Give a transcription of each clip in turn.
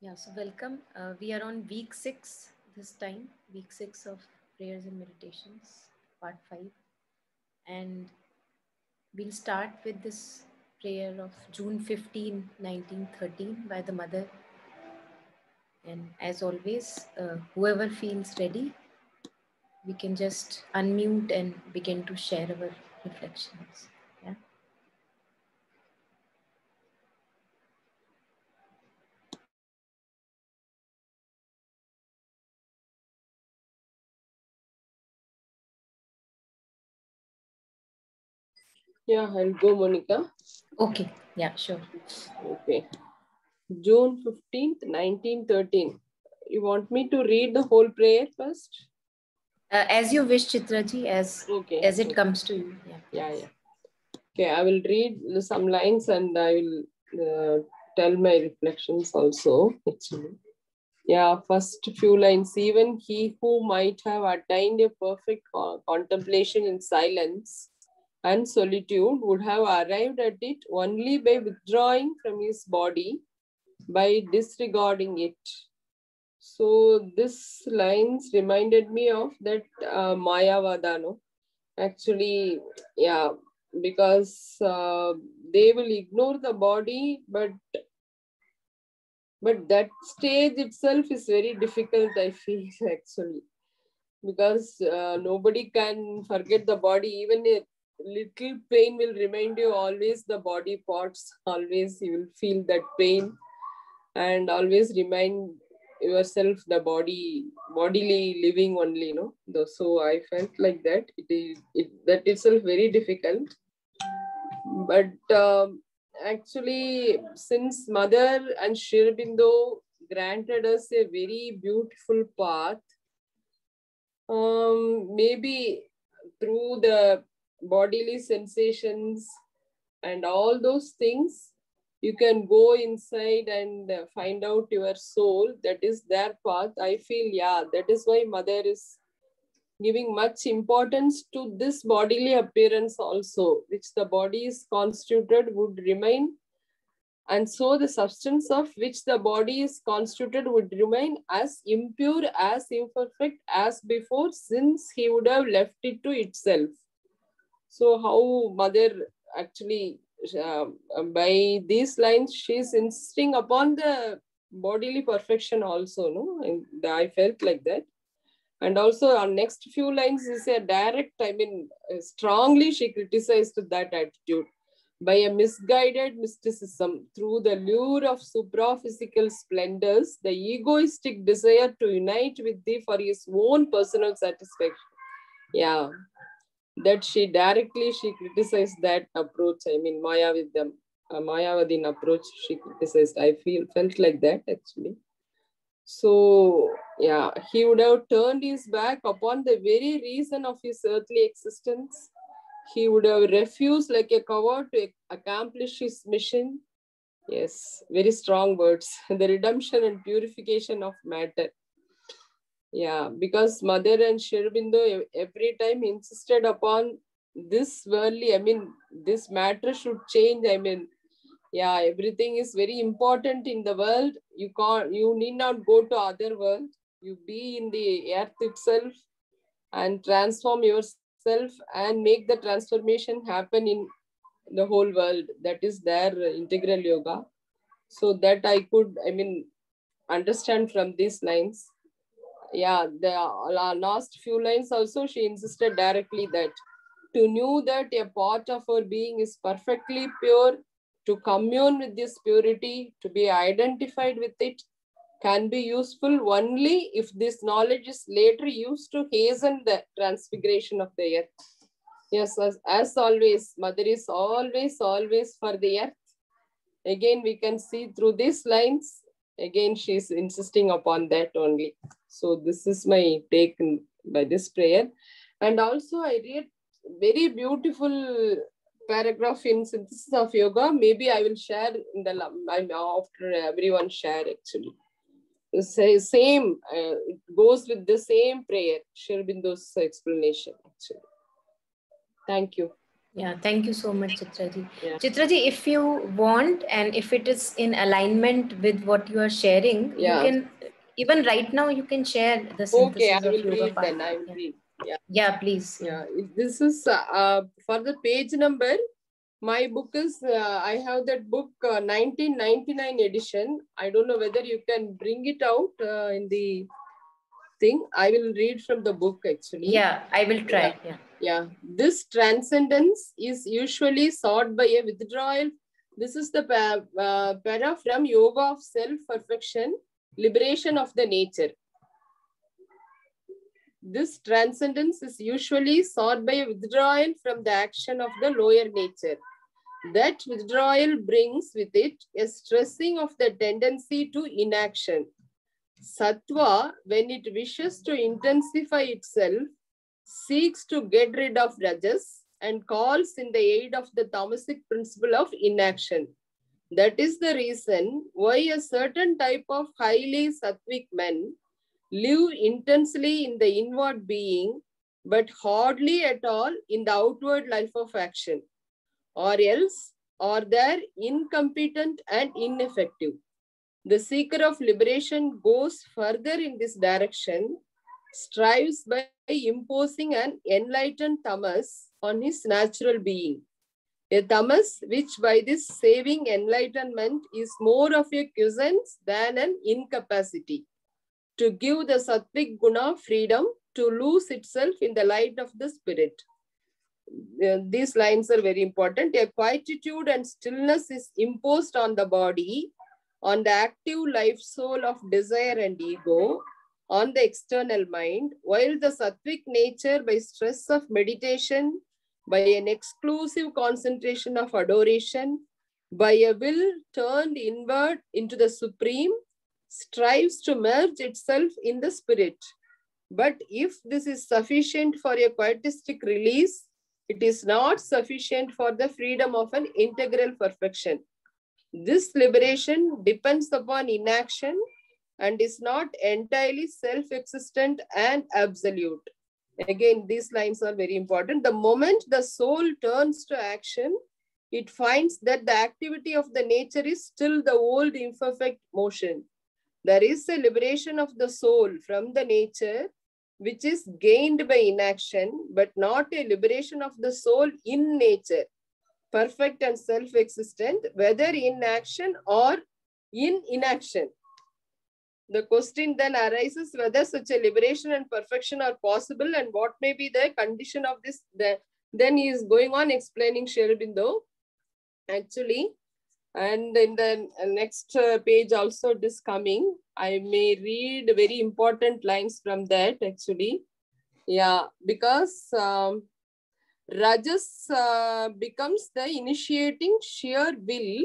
Yeah, so welcome. We are on week 6 this time, week 6 of prayers and meditations, part 5. And we'll start with this prayer of June 15, 1913 by the mother. And as always, whoever feels ready, we can just unmute and begin to share our reflections. Yeah. Yeah, I'll go, Monica. Okay. Yeah, sure. Okay. June 15th, 1913. You want me to read the whole prayer first? As you wish, Chitraji, as it comes to you. Yeah. Okay, I will read some lines and I will tell my reflections also, actually. Yeah, first few lines. Even he who might have attained a perfect contemplation in silence and solitude would have arrived at it only by withdrawing from his body, by disregarding it. So this lines reminded me of that Mayavada, no? Actually, yeah, because they will ignore the body, but that stage itself is very difficult, I feel, actually, because nobody can forget the body. Even a little pain will remind you always the body parts. Always you will feel that pain and always remind yourself the bodily living only, no? So I felt like that. That itself very difficult. But actually, since Mother and Shri Aurobindo granted us a very beautiful path, maybe through the bodily sensations and all those things, you can go inside and find out your soul. That is their path. I feel, yeah, that is why Mother is giving much importance to this bodily appearance also, which the body is constituted would remain, and so the substance of which the body is constituted would remain as impure, as imperfect as before, since he would have left it to itself. So how Mother actually, by these lines, she is insisting upon the bodily perfection also, no? And I felt like that. And also our next few lines is a direct, strongly she criticized that attitude. By a misguided mysticism, through the lure of supraphysical splendors, the egoistic desire to unite with thee for his own personal satisfaction. Yeah, that she criticized that approach. I mean, Mayavadin approach she criticized. I felt like that actually. So, yeah, he would have turned his back upon the very reason of his earthly existence. He would have refused like a coward to accomplish his mission. Yes, very strong words. The redemption and purification of matter. Yeah, because Mother and Shri Aurobindo every time insisted upon this worldly, this matter should change. Yeah, everything is very important in the world. You need not go to other world. You be in the earth itself and transform yourself and make the transformation happen in the whole world. That is their integral yoga. So that I could, understand from these lines. Yeah, the last few lines also she insisted directly that to know that a part of our being is perfectly pure, to commune with this purity, to be identified with it, can be useful only if this knowledge is later used to hasten the transfiguration of the earth. Yes, as always, Mother is always for the earth. Again, we can see through these lines, again, she is insisting upon that only. So this is my take by this prayer. And also I read very beautiful paragraph in Synthesis of Yoga. Maybe I will share in the after everyone share actually. Same, it goes with the same prayer, Shri Aurobindo's explanation actually. Thank you. Yeah, thank you so much, Chitraji. Yeah. Chitraji, if you want and if it is in alignment with what you are sharing, you Yeah. can, even right now, you can share the Okay, synthesis I of will yoga read part. then. I will Yeah, read. Yeah. yeah, please. Yeah, Yeah. This is for the page number. My book is, I have that book 1999 edition. I don't know whether you can bring it out in the thing. I will read from the book actually. yeah, I will Yeah. try. Yeah. Yeah. This transcendence is usually sought by a withdrawal. This is the para from Yoga of Self Perfection, Liberation of the Nature. This transcendence is usually sought by a withdrawal from the action of the lower nature. That withdrawal brings with it a stressing of the tendency to inaction. Sattva, when it wishes to intensify itself, seeks to get rid of rajas and calls in the aid of the tamasic principle of inaction. That is the reason why a certain type of highly sattvic men live intensely in the inward being, but hardly at all in the outward life of action, or else are they incompetent and ineffective. The seeker of liberation goes further in this direction, strives by imposing an enlightened tamas on his natural being. A tamas which by this saving enlightenment is more of a quiescence than an incapacity, to give the sattvic guna freedom to lose itself in the light of the spirit. These lines are very important. A quietude and stillness is imposed on the body, on the active life soul of desire and ego, on the external mind, while the sattvic nature, by stress of meditation, by an exclusive concentration of adoration, by a will turned inward into the supreme, strives to merge itself in the spirit. But if this is sufficient for a quietistic release, it is not sufficient for the freedom of an integral perfection. This liberation depends upon inaction and is not entirely self-existent and absolute. Again, these lines are very important. The moment the soul turns to action, it finds that the activity of the nature is still the old imperfect motion. There is a liberation of the soul from the nature, which is gained by inaction, but not a liberation of the soul in nature, perfect and self-existent, whether in action or in inaction. The question then arises whether such a liberation and perfection are possible and what may be the condition of this. Then he is going on explaining Sri Aurobindo actually. And in the next page also it is coming. I may read very important lines from that actually. Yeah, because Rajas becomes the initiating sheer will,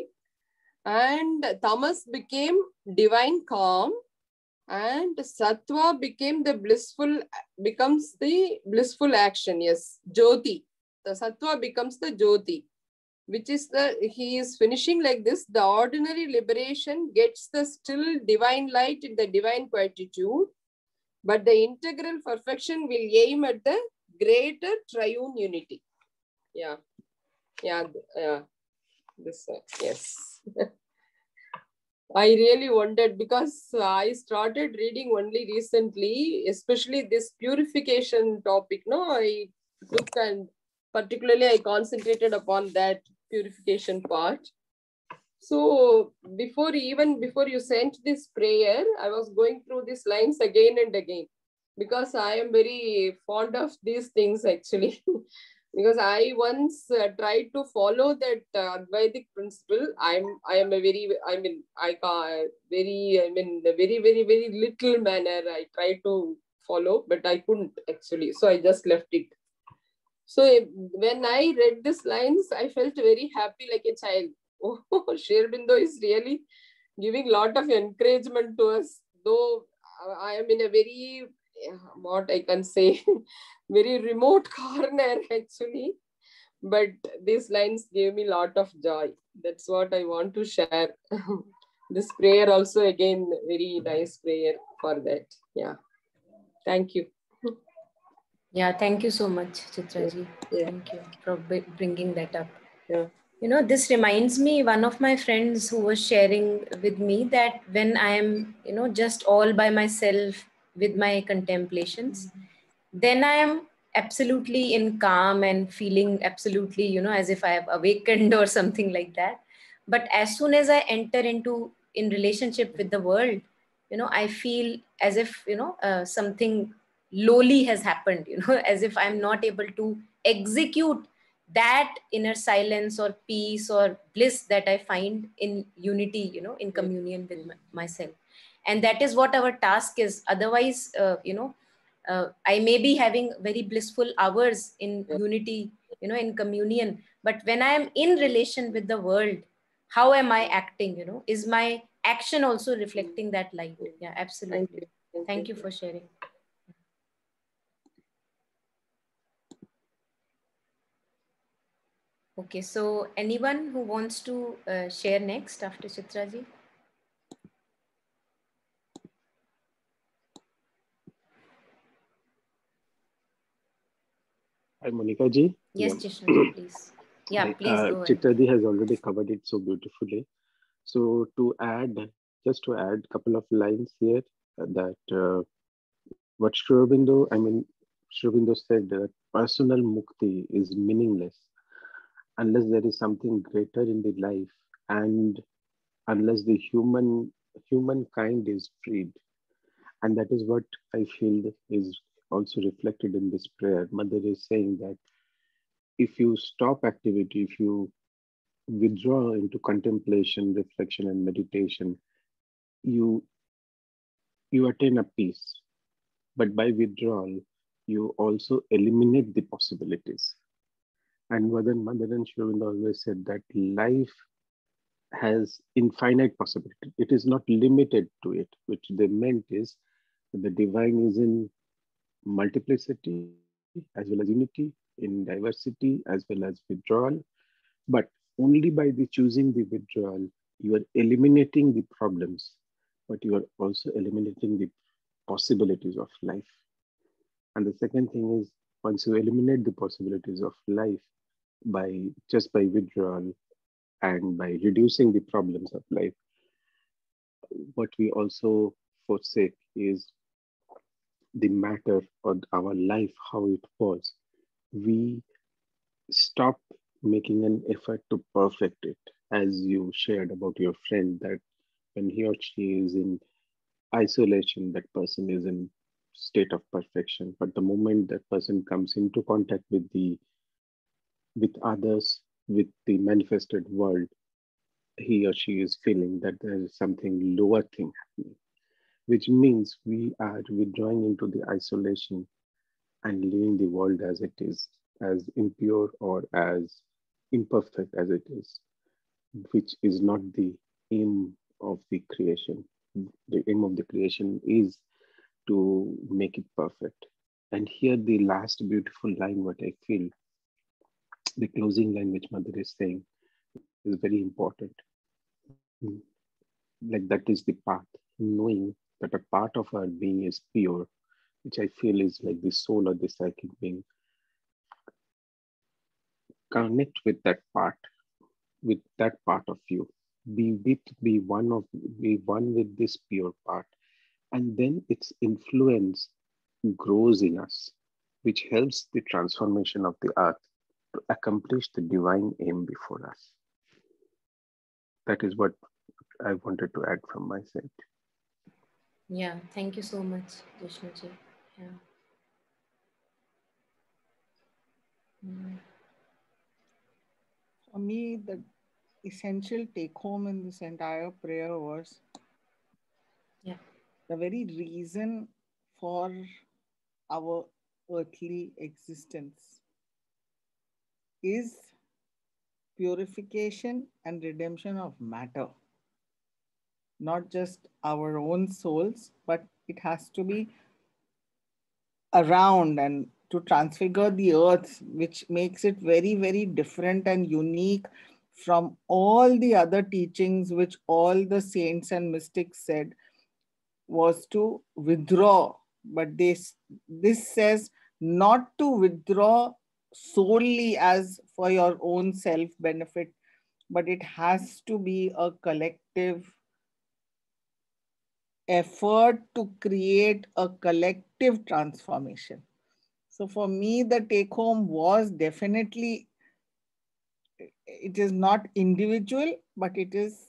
and Tamas became divine calm, and Sattva becomes the blissful action. Yes, Jyoti. The Sattva becomes the Jyoti, which is he is finishing like this: the ordinary liberation gets the still divine light in the divine quietude, but the integral perfection will aim at the greater triune unity. Yeah, yeah, this, yes. I really wondered because I started reading only recently, especially this purification topic. No, I took and particularly I concentrated upon that purification part. So before you sent this prayer, I was going through these lines again and again because I am very fond of these things actually. Because I once tried to follow that Advaitic principle. I am a very I mean I ca- very I mean a very very very little manner I tried to follow, but I couldn't actually. So I just left it. So when I read these lines, I felt very happy like a child. Oh, Sri Aurobindo is really giving lot of encouragement to us. Though I am in a very, what I can say, very remote corner actually. But these lines gave me lot of joy. That's what I want to share. This prayer also again, very nice prayer for that. Yeah. Thank you. Yeah, thank you so much, Yeah, Chitraji. yeah, Thank you for bringing that up. yeah. You know, this reminds me one of my friends who was sharing with me that when I am, just all by myself with my contemplations, then I am absolutely in calm and feeling absolutely, as if I have awakened or something like that. But as soon as I enter into in relationship with the world, I feel as if, something lowly has happened, as if I'm not able to execute that inner silence or peace or bliss that I find in unity, in Mm, communion with mm, myself. And that is what our task is. Otherwise, I may be having very blissful hours in yeah. unity, in communion. But when I am in relation with the world, how am I acting? Is my action also Mm, reflecting that light? mm. Yeah, Thank absolutely. you. Thank you. Thank you for sharing. Okay, so anyone who wants to share next after Chitraji? Hi, Monica ji. Yes, Yeah. Jishnuji, please. Yeah, Hi. please go ahead. Chitta ji has already covered it so beautifully. So just to add a couple of lines here, that what Shrobindo said that personal mukti is meaningless unless there is something greater in the life, and unless the humankind is freed. And that is what I feel is also reflected in this prayer. Mother is saying that if you stop activity, if you withdraw into contemplation, reflection, and meditation, you you attain a peace. But by withdrawal, you also eliminate the possibilities. And Mother and Shrivinda always said that life has infinite possibility. It is not limited to it, which they meant is the divine is in multiplicity as well as unity, in diversity as well as withdrawal. But only by the choosing the withdrawal, you are eliminating the problems, but you are also eliminating the possibilities of life. And the second thing is, once you eliminate the possibilities of life by just by withdrawal and by reducing the problems of life, what we also forsake is the matter of our life, how it was. We stop making an effort to perfect it, as you shared about your friend that when he or she is in isolation, that person is in state of perfection. But the moment that person comes into contact with others, with the manifested world, he or she is feeling that there is something lower thing happening, which means we are withdrawing into the isolation and leaving the world as it is, as impure or as imperfect as it is, which is not the aim of the creation. The aim of the creation is to make it perfect. And here, the last beautiful line, what I feel, the closing line which Mother is saying, is very important. Mm, Like that is the path, knowing that a part of our being is pure, which I feel is like the soul or the psychic being. Connect with that part of you. Be one with this pure part, and then its influence grows in us, which helps the transformation of the earth to accomplish the divine aim before us. That is what I wanted to add from my side. Yeah, thank you so much, Jishnuji. Yeah. Mm. For me, the essential take home in this entire prayer was Yeah. the very reason for our earthly existence is purification and redemption of matter, not just our own souls, but it has to be around and to transfigure the earth, which makes it very, very different and unique from all the other teachings which all the saints and mystics said was to withdraw. But this says not to withdraw solely as for your own self benefit, but it has to be a collective effort to create a collective transformation. So for me, the take home was definitely, it is not individual, but it is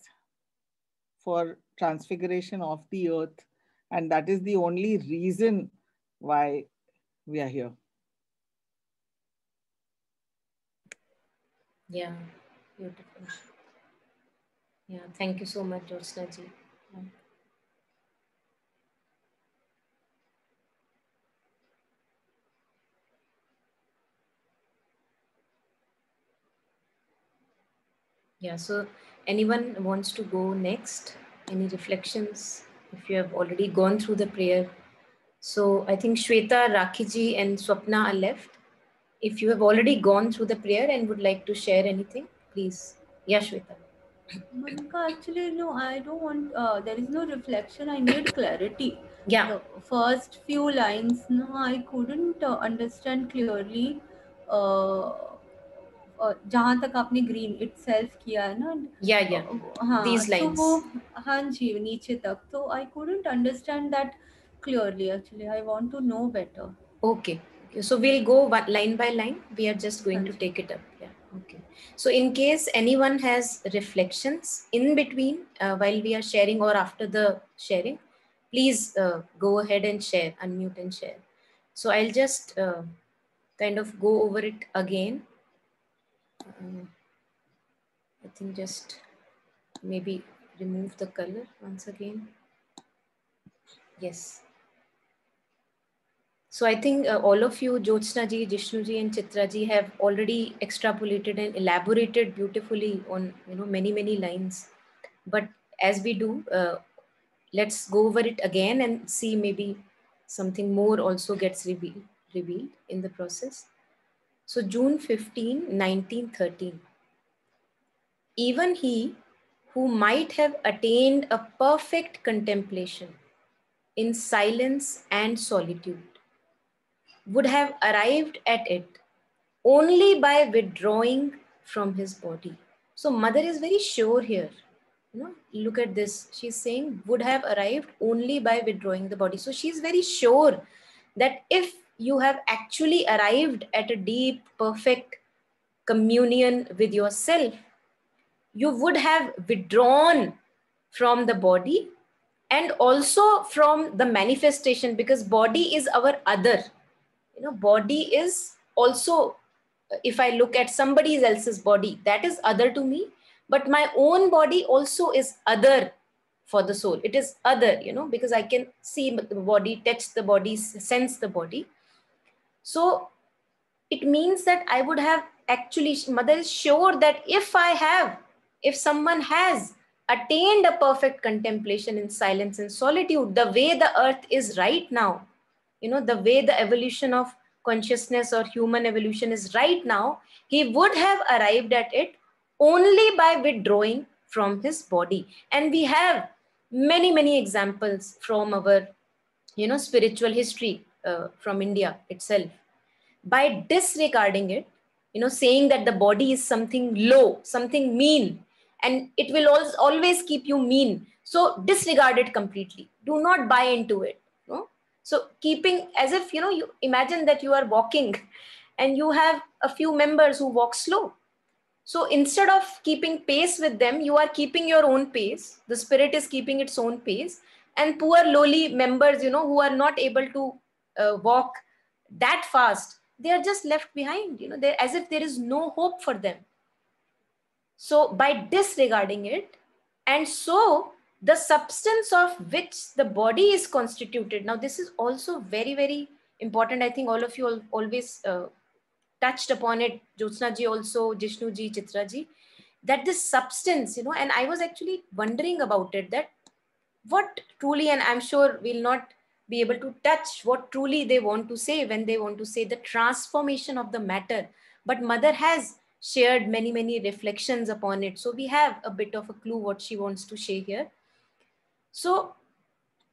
for transfiguration of the earth. And that is the only reason why we are here. Yeah, beautiful. Yeah, thank you so much, Jyotsna ji. Yeah. Yeah, so anyone wants to go next? Any reflections? If you have already gone through the prayer. So I think Shweta, Rakhiji, and Swapna are left. If you have already gone through the prayer and would like to share anything, please. Yeah, Shweta. Monica, actually, no, I don't want, there is no reflection. I need clarity. Yeah. The first few lines, no, I couldn't understand clearly. जहाँ तक आपने green itself किया है ना, Yeah. हाँ These तो वो, lines. हाँ जी नीचे तक, तो I couldn't understand that clearly. Actually, I want to know better. Okay. So we'll go line by line. We are just going हाँ to ji. take it up. Yeah. Okay. So in case anyone has reflections in between while we are sharing or after the sharing, please go ahead and share, unmute and share. So I'll just kind of go over it again. I think just maybe remove the color once again. Yes. So I think all of you, Jyotsna ji, Jishnu ji, and Chitra ji, have already extrapolated and elaborated beautifully on many lines. But as we do, let's go over it again and see maybe something more also gets revealed in the process. So June 15, 1913. Even he who might have attained a perfect contemplation in silence and solitude would have arrived at it only by withdrawing from his body. So mother is very sure here. Look at this. She's saying would have arrived only by withdrawing the body. So she's very sure that if you have actually arrived at a deep, perfect communion with yourself, you would have withdrawn from the body and also from the manifestation, because body is our other. Body is also, if I look at somebody else's body, that is other to me, but my own body also is other for the soul. It is other, because I can see the body, touch the body, sense the body. So it means that I would have actually, mother is sure that if someone has attained a perfect contemplation in silence and solitude, the way the earth is right now, the way the evolution of consciousness or human evolution is right now, he would have arrived at it only by withdrawing from his body. And we have many examples from our spiritual history from India itself. By disregarding it, saying that the body is something low, something mean, and it will always keep you mean, so disregard it completely, do not buy into it. So keeping, as if you imagine that you are walking and you have a few members who walk slow. So instead of keeping pace with them, you are keeping your own pace. The spirit is keeping its own pace. And poor lowly members, who are not able to walk that fast, they are just left behind. They're as if there is no hope for them. So by disregarding it, and so the substance of which the body is constituted. Now, this is also very important. I think all of you always touched upon it, Jyotsna ji also, Jishnu ji, Chitra ji, that this substance, and I was actually wondering about it, that what truly, and I'm sure we'll not be able to touch what truly they want to say when they want to say the transformation of the matter. But mother has shared many reflections upon it. So we have a bit of a clue what she wants to share here. So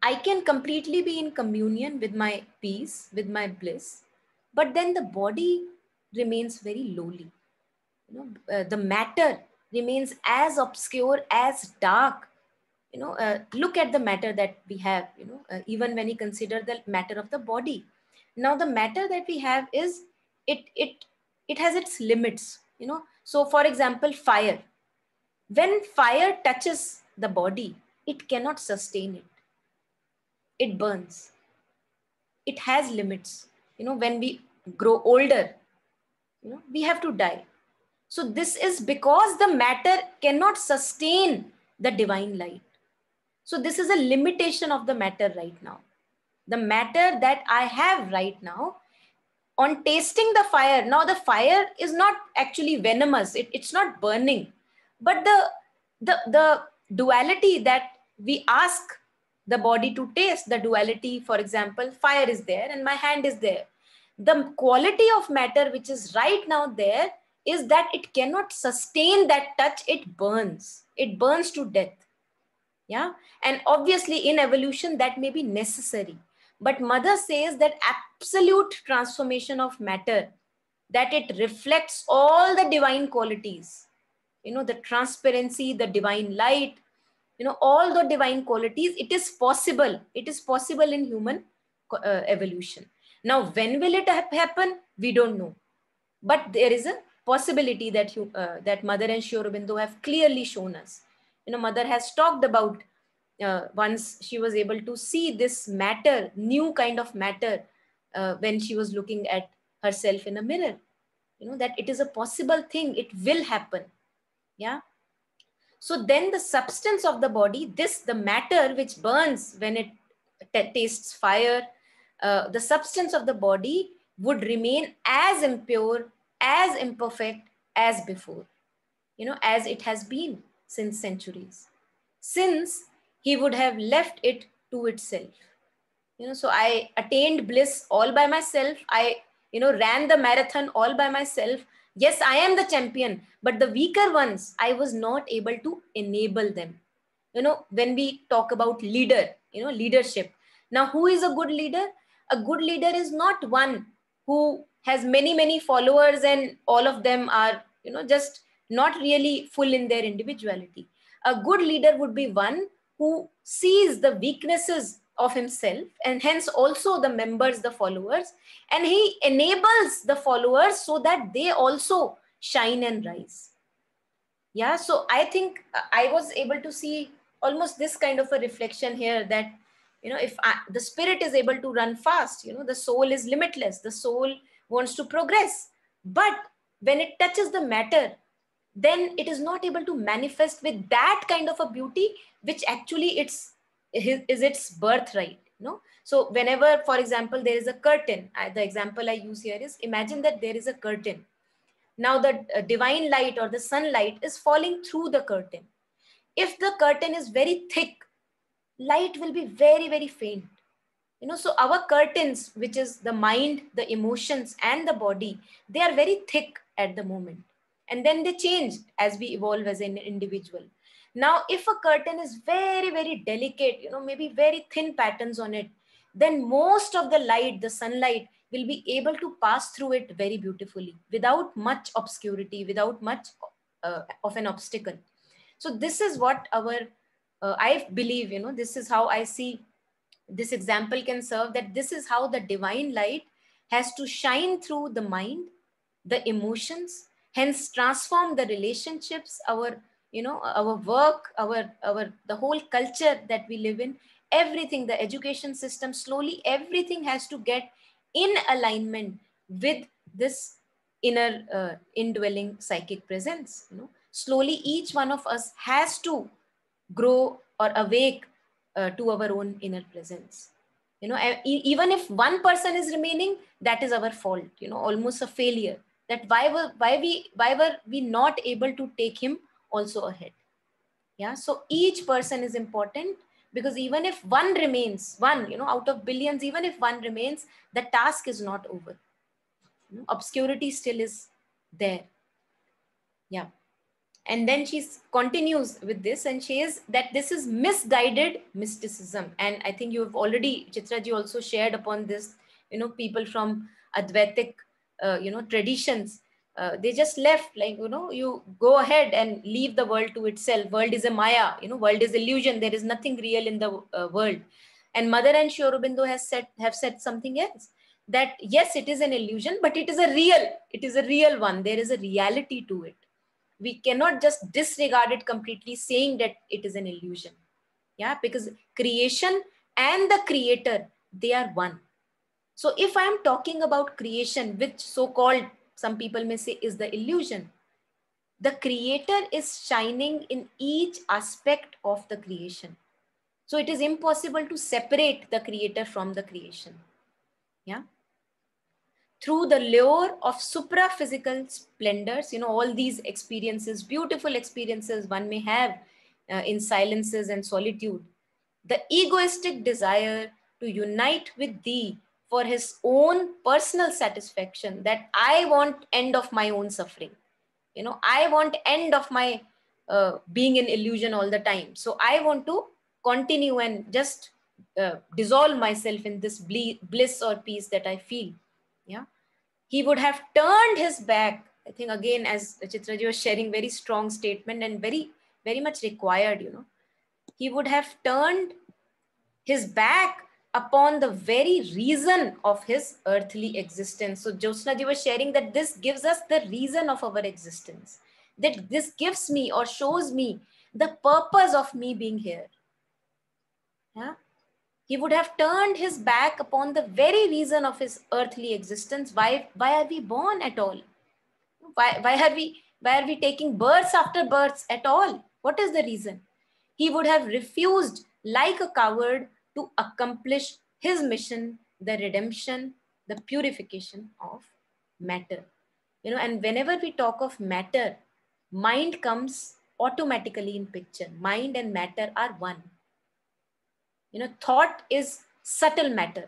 I can completely be in communion with my peace, with my bliss, but then the body remains very lowly. The matter remains as obscure, as dark. Look at the matter that we have, even when you consider the matter of the body. Now the matter that we have is, it has its limits. So for example, fire. When fire touches the body, it cannot sustain it. It burns. It has limits. When we grow older, we have to die. So this is because the matter cannot sustain the divine light. So this is a limitation of the matter right now. The matter that I have right now, on tasting the fire, now the fire is not actually venomous, it's not burning, but the duality that we ask the body to taste, the duality, for example, fire is there and my hand is there. The quality of matter which is right now there is that it cannot sustain that touch. It burns to death. Yeah. And obviously in evolution that may be necessary, but mother says that absolute transformation of matter, that it reflects all the divine qualities, the transparency, the divine light, all the divine qualities. It is possible in human evolution. Now when will it happen, we don't know, but there is a possibility that that Mother and Sri Aurobindo have clearly shown us. Mother has talked about, once she was able to see this matter, new kind of matter, when she was looking at herself in a mirror, that it is a possible thing, it will happen. Yeah. So then the substance of the body, the matter which burns when it tastes fire, the substance of the body would remain as impure, as imperfect as before, as it has been since centuries, since he would have left it to itself. So I attained bliss all by myself. I, ran the marathon all by myself. Yes, I am the champion, but the weaker ones, I was not able to enable them. When we talk about leadership. Now, who is a good leader? A good leader is not one who has many, many followers and all of them are, just not really full in their individuality. A good leader would be one who sees the weaknesses of himself and hence also the members, the followers, and he enables the followers so that they also shine and rise. Yeah, so I think I was able to see almost this kind of a reflection here, that if the spirit is able to run fast, the soul is limitless, the soul wants to progress, but when it touches the matter, then it is not able to manifest with that kind of a beauty which actually is its birthright. So whenever, for example, there is a curtain, the example I use here is, imagine that there is a curtain. Now the divine light or the sunlight is falling through the curtain. If the curtain is very thick, light will be very, very faint. So our curtains, which is the mind, the emotions, and the body, they are very thick at the moment. And then they change as we evolve as an individual. Now, if a curtain is very, very delicate, maybe very thin patterns on it, then most of the light, the sunlight, will be able to pass through it very beautifully without much obscurity, without much of an obstacle. So this is what I believe, this is how I see this example can serve, that this is how the divine light has to shine through the mind, the emotions, hence transform the relationships, our work, the whole culture that we live in, everything, the education system, slowly everything has to get in alignment with this inner indwelling psychic presence. Slowly each one of us has to grow or awake to our own inner presence. Even if one person is remaining, that is our fault, almost a failure, that why were we not able to take him also ahead. Yeah, so each person is important, because even if one remains, out of billions, even if one remains, the task is not over. Obscurity still is there. Yeah. And then she continues with this and says that this is misguided mysticism. And I think you have already, Chitra ji also shared upon this, people from Advaitic, traditions. They just left, like, you go ahead and leave the world to itself. World is a Maya, world is illusion. There is nothing real in the world. And Mother and Sri Aurobindo have said something else, that yes, it is an illusion, but it is a real one. There is a reality to it. We cannot just disregard it completely, saying that it is an illusion. Yeah, because creation and the creator, they are one. So if I am talking about creation, which so-called, some people may say, is the illusion, the creator is shining in each aspect of the creation. So it is impossible to separate the creator from the creation. Yeah. Through the lure of supraphysical splendors, all these experiences, beautiful experiences one may have in silences and solitude, the egoistic desire to unite with thee for his own personal satisfaction, that I want end of my own suffering. I want end of my being in illusion all the time. So I want to continue and just dissolve myself in this bliss or peace that I feel. Yeah. He would have turned his back. I think, again, as Chitraji was sharing, very strong statement and very, very much required, He would have turned his back upon the very reason of his earthly existence. So Jyotsna ji was sharing that this gives us the reason of our existence, that this gives me or shows me the purpose of me being here. Yeah? He would have turned his back upon the very reason of his earthly existence. Why are we born at all? Why are we taking births after births at all? What is the reason? He would have refused like a coward to accomplish his mission, the redemption, the purification of matter. And whenever we talk of matter, mind comes automatically in picture. Mind and matter are one. Thought is subtle matter.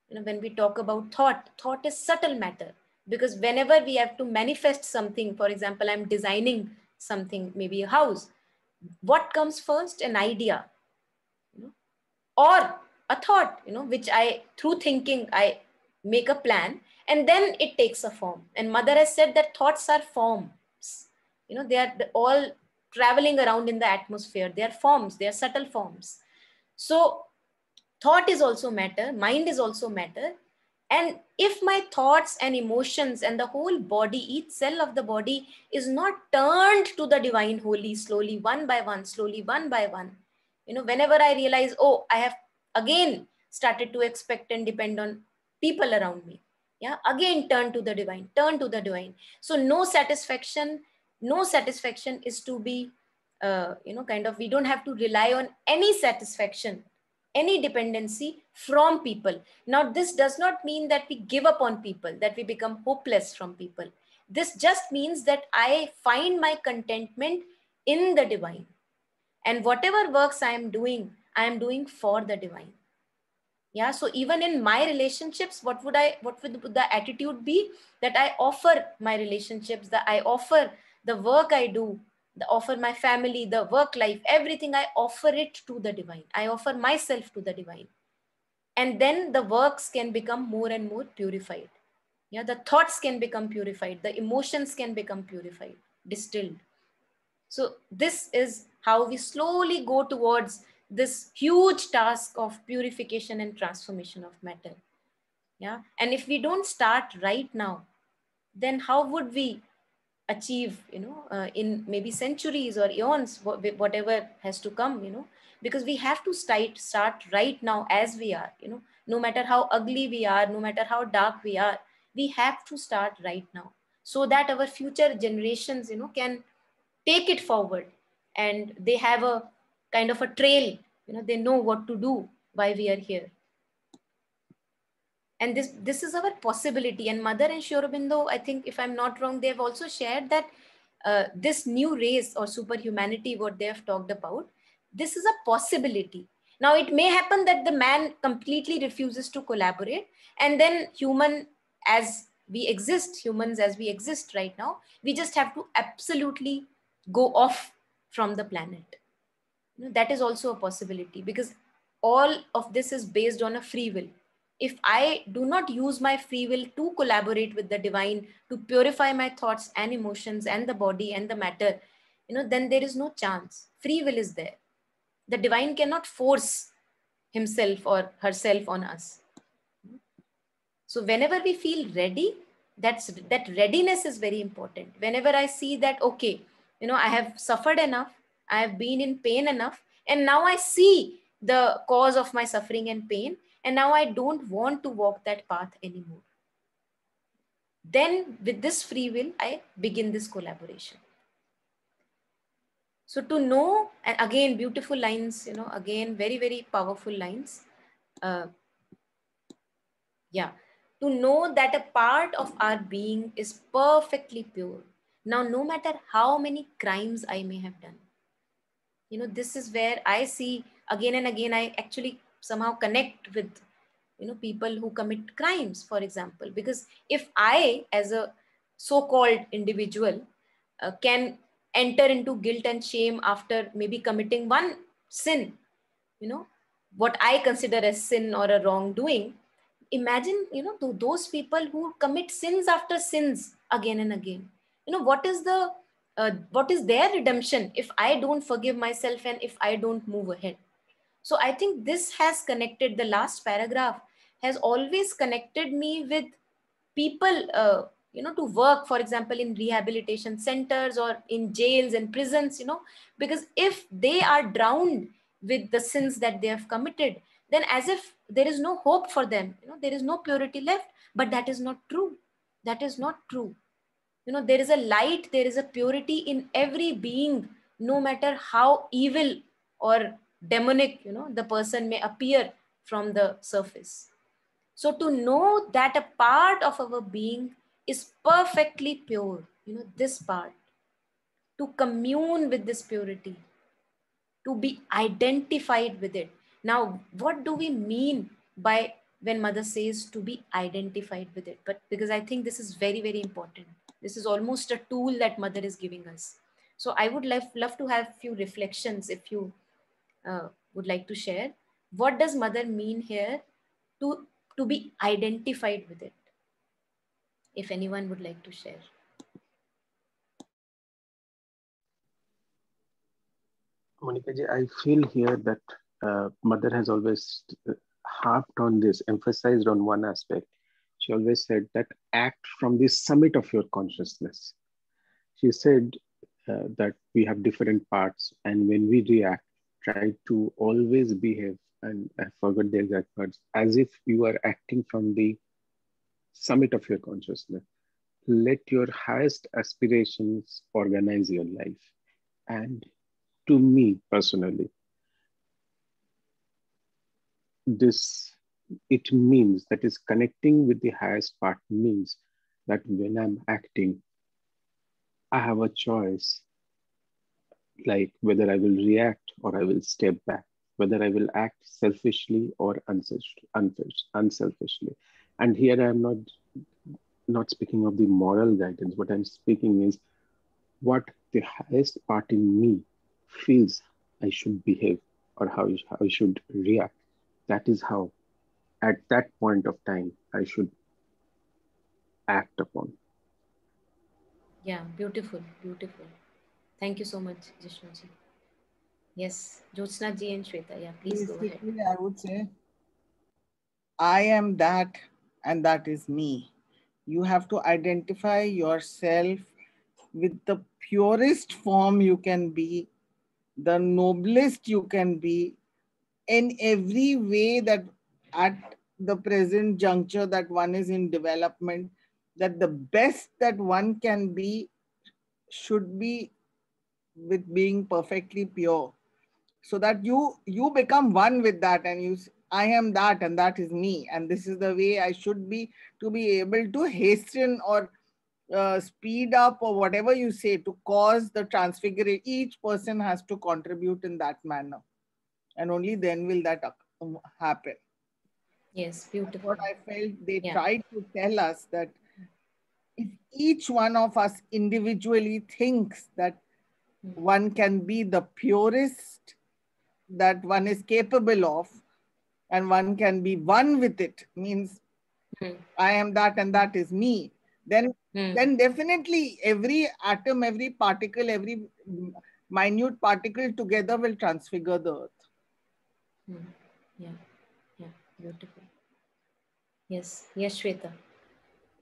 When we talk about thought is subtle matter, because whenever we have to manifest something, for example, I'm designing something, maybe a house, what comes first? An idea, or a thought, which I, through thinking, I make a plan, and then it takes a form. And Mother has said that thoughts are forms. They are all traveling around in the atmosphere. They are forms, they are subtle forms. So thought is also matter, mind is also matter. And if my thoughts and emotions and the whole body, each cell of the body, is not turned to the divine wholly, slowly, one by one, slowly, one by one, whenever I realize, oh, I have again started to expect and depend on people around me. Yeah, again turn to the divine, turn to the divine. So no satisfaction is to be, kind of, we don't have to rely on any satisfaction, any dependency from people. Now, this does not mean that we give up on people, that we become hopeless from people. This just means that I find my contentment in the divine. And whatever works I am doing for the divine. Yeah, so even in my relationships, what would the attitude be? That I offer my relationships, that I offer the work I do, offer my family, the work life, everything, I offer it to the divine. I offer myself to the divine. And then the works can become more and more purified. Yeah, the thoughts can become purified, the emotions can become purified, distilled. So this is how we slowly go towards this huge task of purification and transformation of matter. Yeah, and if we don't start right now, then how would we achieve, in maybe centuries or eons, whatever has to come, because we have to start right now as we are, no matter how ugly we are, no matter how dark we are, we have to start right now, so that our future generations, can take it forward, and they have a kind of a trail, they know what to do, why we are here. And this is our possibility. And Mother and Sri Aurobindo, I think, if I'm not wrong, they have also shared that this new race or superhumanity, what they have talked about, this is a possibility. Now, it may happen that the man completely refuses to collaborate, and then humans as we exist right now, we just have to absolutely go off from the planet. That is also a possibility, because all of this is based on a free will. If I do not use my free will to collaborate with the divine, to purify my thoughts and emotions and the body and the matter, then there is no chance. Free will is there. The divine cannot force himself or herself on us. So whenever we feel ready, that readiness is very important. Whenever I see that, okay, I have suffered enough, I have been in pain enough, and now I see the cause of my suffering and pain, and now I don't want to walk that path anymore. Then with this free will, I begin this collaboration. So to know, and again, beautiful lines, again, very, very powerful lines. Yeah, to know that a part of our being is perfectly pure. Now, no matter how many crimes I may have done, this is where I see again and again, I actually somehow connect with, people who commit crimes, for example, because if I, as a so-called individual, can enter into guilt and shame after maybe committing one sin, what I consider as sin or a wrongdoing, imagine, those people who commit sins after sins again and again, what is their redemption if I don't forgive myself and if I don't move ahead? So I think this has connected, the last paragraph has always connected me with people, to work, for example, in rehabilitation centers or in jails and prisons, because if they are drowned with the sins that they have committed, then as if there is no hope for them, there is no purity left. But that is not true. That is not true. There is a light, there is a purity in every being, no matter how evil or demonic, the person may appear from the surface. So to know that a part of our being is perfectly pure, this part, to commune with this purity, to be identified with it. Now, what do we mean by when mother says to be identified with it? But because I think this is very, very important. This is almost a tool that mother is giving us. So I would love to have few reflections if you would like to share. What does mother mean here to, to be identified with it? If anyone would like to share. Monica ji, I feel here that mother has always harped on this, emphasized on one aspect. She always said that act from the summit of your consciousness. She said that we have different parts, and when we react, try to always behave, and I forgot the exact words, as if you are acting from the summit of your consciousness. Let your highest aspirations organize your life. And to me personally, it means that is connecting with the highest part means that when I'm acting, I have a choice, like whether I will react or I will step back, whether I will act selfishly or unselfishly. And here I'm not speaking of the moral guidance. What I'm speaking is what the highest part in me feels I should behave or how I should react. That is how, at that point of time, I should act upon. Yeah, beautiful, beautiful. Thank you so much, Jishnu ji. Yes, Jyotsna ji and Shweta, yeah, please go ahead. Basically, I would say, I am that, and that is me. You have to identify yourself with the purest form you can be, the noblest you can be, in every way that at the present juncture that one is in development, that the best that one can be should be with being perfectly pure, so that you become one with that, and I am that, and that is me, and this is the way I should be, to be able to hasten or speed up or whatever you say to cause the transfiguration. Each person has to contribute in that manner, and only then will that happen. Yes, That's beautiful. what I felt they Yeah. tried to tell us, that if each one of us individually thinks that one can be the purest that one is capable of, and one can be one with it, means Hmm. I am that and that is me, then Hmm. definitely every atom, every particle, every minute particle together will transfigure the earth. Hmm. Yeah. Yeah. Beautiful. Yes. Yes, Shweta.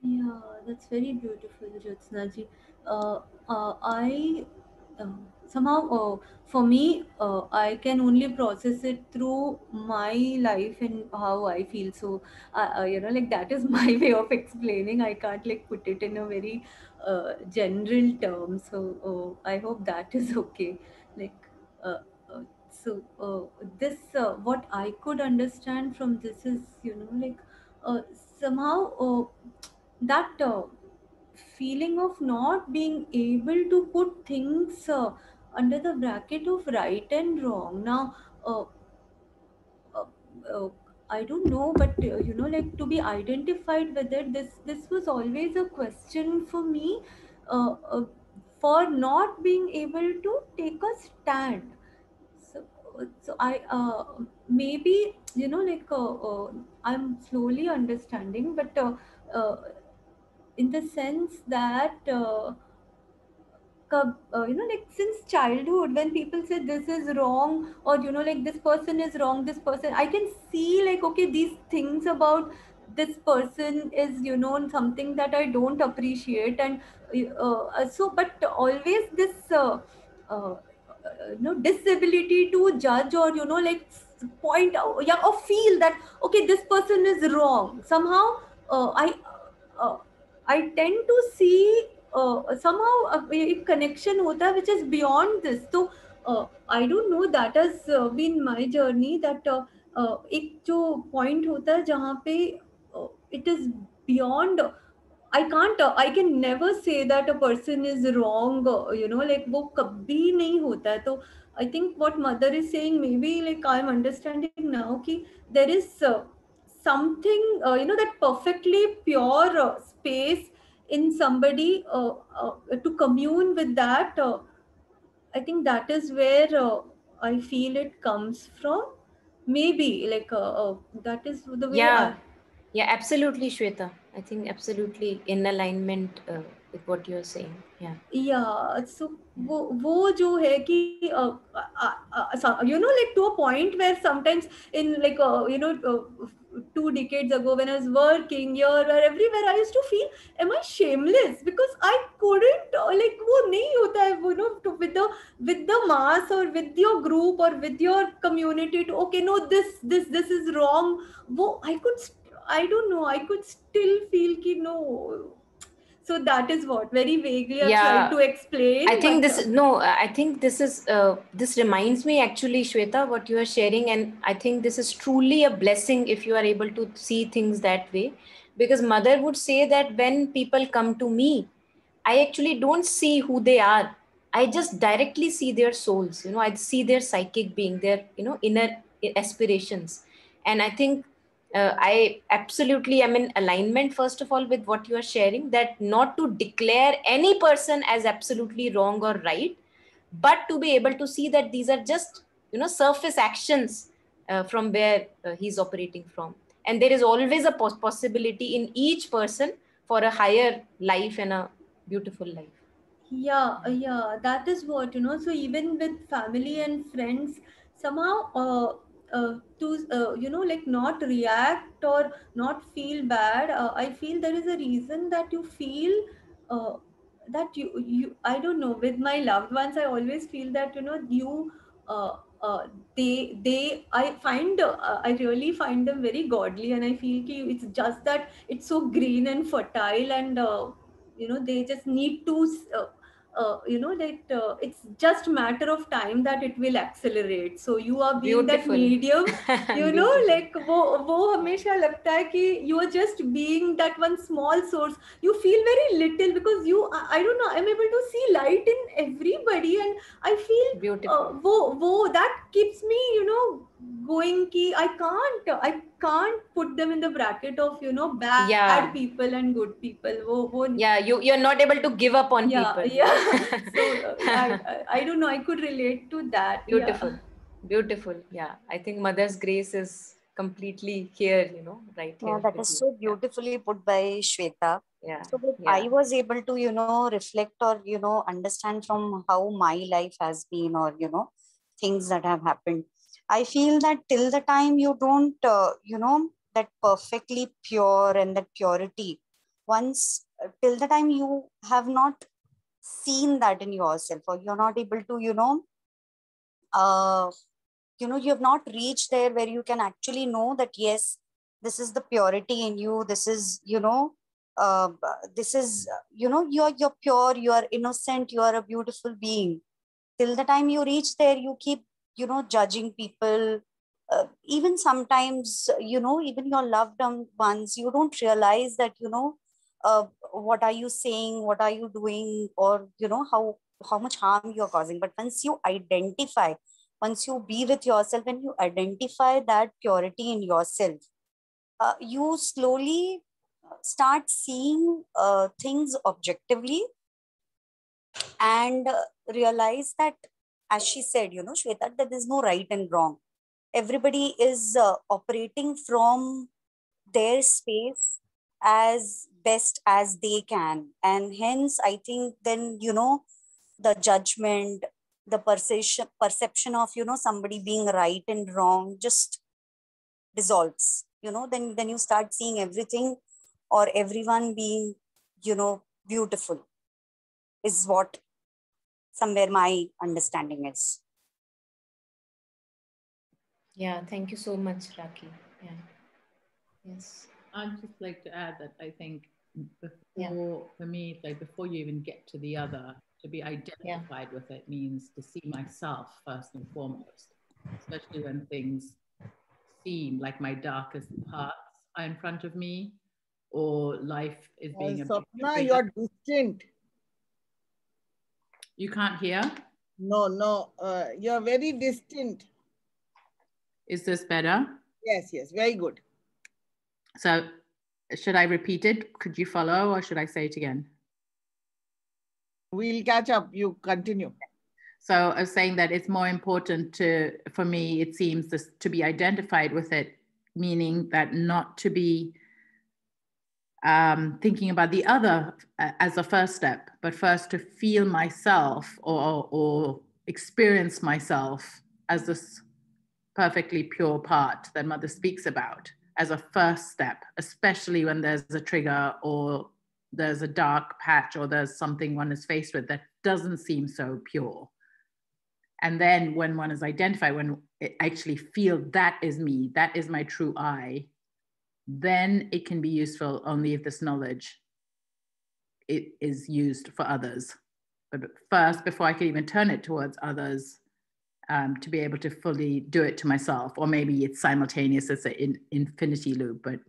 Yeah, that's very beautiful, Jyotsna ji. I uh, somehow, for me, I can only process it through my life and how I feel. So, like that is my way of explaining. I can't like put it in a very general term. So, I hope that is okay. Like, uh, uh, this what I could understand from this is, like uh, somehow. That feeling of not being able to put things under the bracket of right and wrong. Now, uh, uh, uh, I don't know, but like to be identified with it, this was always a question for me, uh, uh, for not being able to take a stand. So, so I maybe like I'm slowly understanding, but uh, in the sense that like since childhood, when people say this is wrong, or like this person is wrong, this person, I can see like, okay, these things about this person is something that I don't appreciate. And so but always this disability to judge, or like point out, yeah, or feel that okay, this person is wrong somehow. Uh, i uh, I tend to see somehow a connection hota hai which is beyond this. So I don't know, that has been my journey, that एक जो point होता है जहाँ पे it is beyond. I can never say that a person is wrong, like वो कभी नहीं होता है. तो I think what mother is saying, maybe like I'm understanding now कि there is something that perfectly pure space in somebody to commune with that. I think that is where I feel it comes from. Maybe like that is the way I. Yeah. Yeah. Absolutely, Shweta. I think absolutely in alignment with what you're saying. Yeah. Yeah, so Yeah. वो जो है कि like to a point where sometimes in like 2 decades ago when I was working here or everywhere, I used to feel, am I shameless? Because I couldn't like वो नहीं होता है with the mass or with your group or with your community to, okay, no, this is wrong. वो I don't know, I could still feel कि no. So that is what very vaguely I've tried Yeah. to explain, I think but this no, I think this is this reminds me actually, Shweta, what you are sharing, and I think this is truly a blessing if you are able to see things that way, because mother would say that when people come to me, I actually don't see who they are. I just directly see their souls. I see their psychic being, their inner aspirations, and I think I absolutely am in alignment, first of all, with what you are sharing, that not to declare any person as absolutely wrong or right, but to be able to see that these are just, surface actions from where he's operating from. And there is always a possibility in each person for a higher life and a beautiful life. yeah, yeah, that is what so even with family and friends, somehow to like not react or not feel bad. I feel there is a reason that you feel uh, that you I don't know, with my loved ones I always feel that you uh, uh, I really find them very godly, and I feel ki it's just that it's so green and fertile, and they just need to that it's just matter of time that it will accelerate. So you are being that Beautiful. medium, Beautiful. like वो हमेशा लगता है कि you are just being that one small source. You feel very little because I don't know, I'm able to see light in everybody, and I feel Beautiful. वो that keeps me going कि I can't put them in the bracket of bad Yeah. people and good people. वो Yeah, you're not able to give up on yeah, people. yeah. So I don't know, I could relate to that. Yeah. Beautiful. Beautiful. Yeah. I think mother's grace is completely here, right Yeah, here that with is you. so Yeah. beautifully put by Shweta. Yeah. So that Yeah. I was able to, reflect or, understand from how my life has been or, things that have happened. I feel that till the time you don't, that perfectly pure and that purity, once, till the time you have not seen that in yourself or you're not able to, uh, you have not reached there where you can actually know that yes, this is the purity in you, this is uh, this is you're pure, you are innocent, you are a beautiful being. Till the time you reach there, you keep judging people, even sometimes even your loved ones, you don't realize that what are you saying, what are you doing, or how much harm you're causing. But once you identify, once you be with yourself and you identify that purity in yourself, you slowly start seeing things objectively and realize that, as she said, Shweta, that there's no right and wrong. Everybody is operating from their space as best as they can. And hence, I think then, the judgment, the perception of, somebody being right and wrong just dissolves. Then you start seeing everything or everyone being, beautiful, is what somewhere my understanding is. Yeah. Thank you so much, Raki. Yeah. Yes. I'd just like to add that I think Yeah. for me, it's like before you even get to the other, to be identified with it means to see myself first and foremost, especially when things seem like my darkest parts are in front of me, or life is being a Swapna, bigger. you're distant. You can't hear? No, you're very distant. Is this better? Yes, very good. So should I repeat it? Could you follow, or should I say it again? We'll catch up. You continue. So I was saying that it's more important for me, it seems, to be identified with it, meaning that not to be thinking about the other as a first step, but first to feel myself or experience myself as this perfectly pure part that Mother speaks about as a first step, especially when there's a trigger or there's a dark patch or there's something one is faced with that doesn't seem so pure. And then when one is identified, when it actually feel that is me, that is my true I, then it can be useful only if this knowledge is used for others. But first, before I can even turn it towards others, to be able to fully do it to myself, or maybe it's simultaneous, it's an infinity loop, but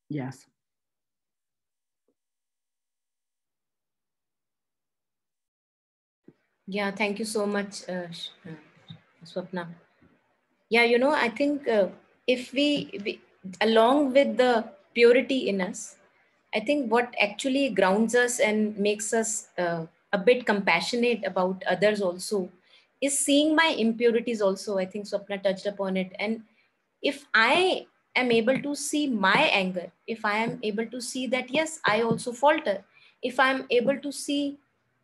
yes. Yeah, thank you so much, Swapna. Yeah, I think if we, along with the purity in us, I think what actually grounds us and makes us a bit compassionate about others also is seeing my impurities also. I think Swapna touched upon it. And if I am able to see my anger, if I am able to see that, yes, I also falter, if I'm able to see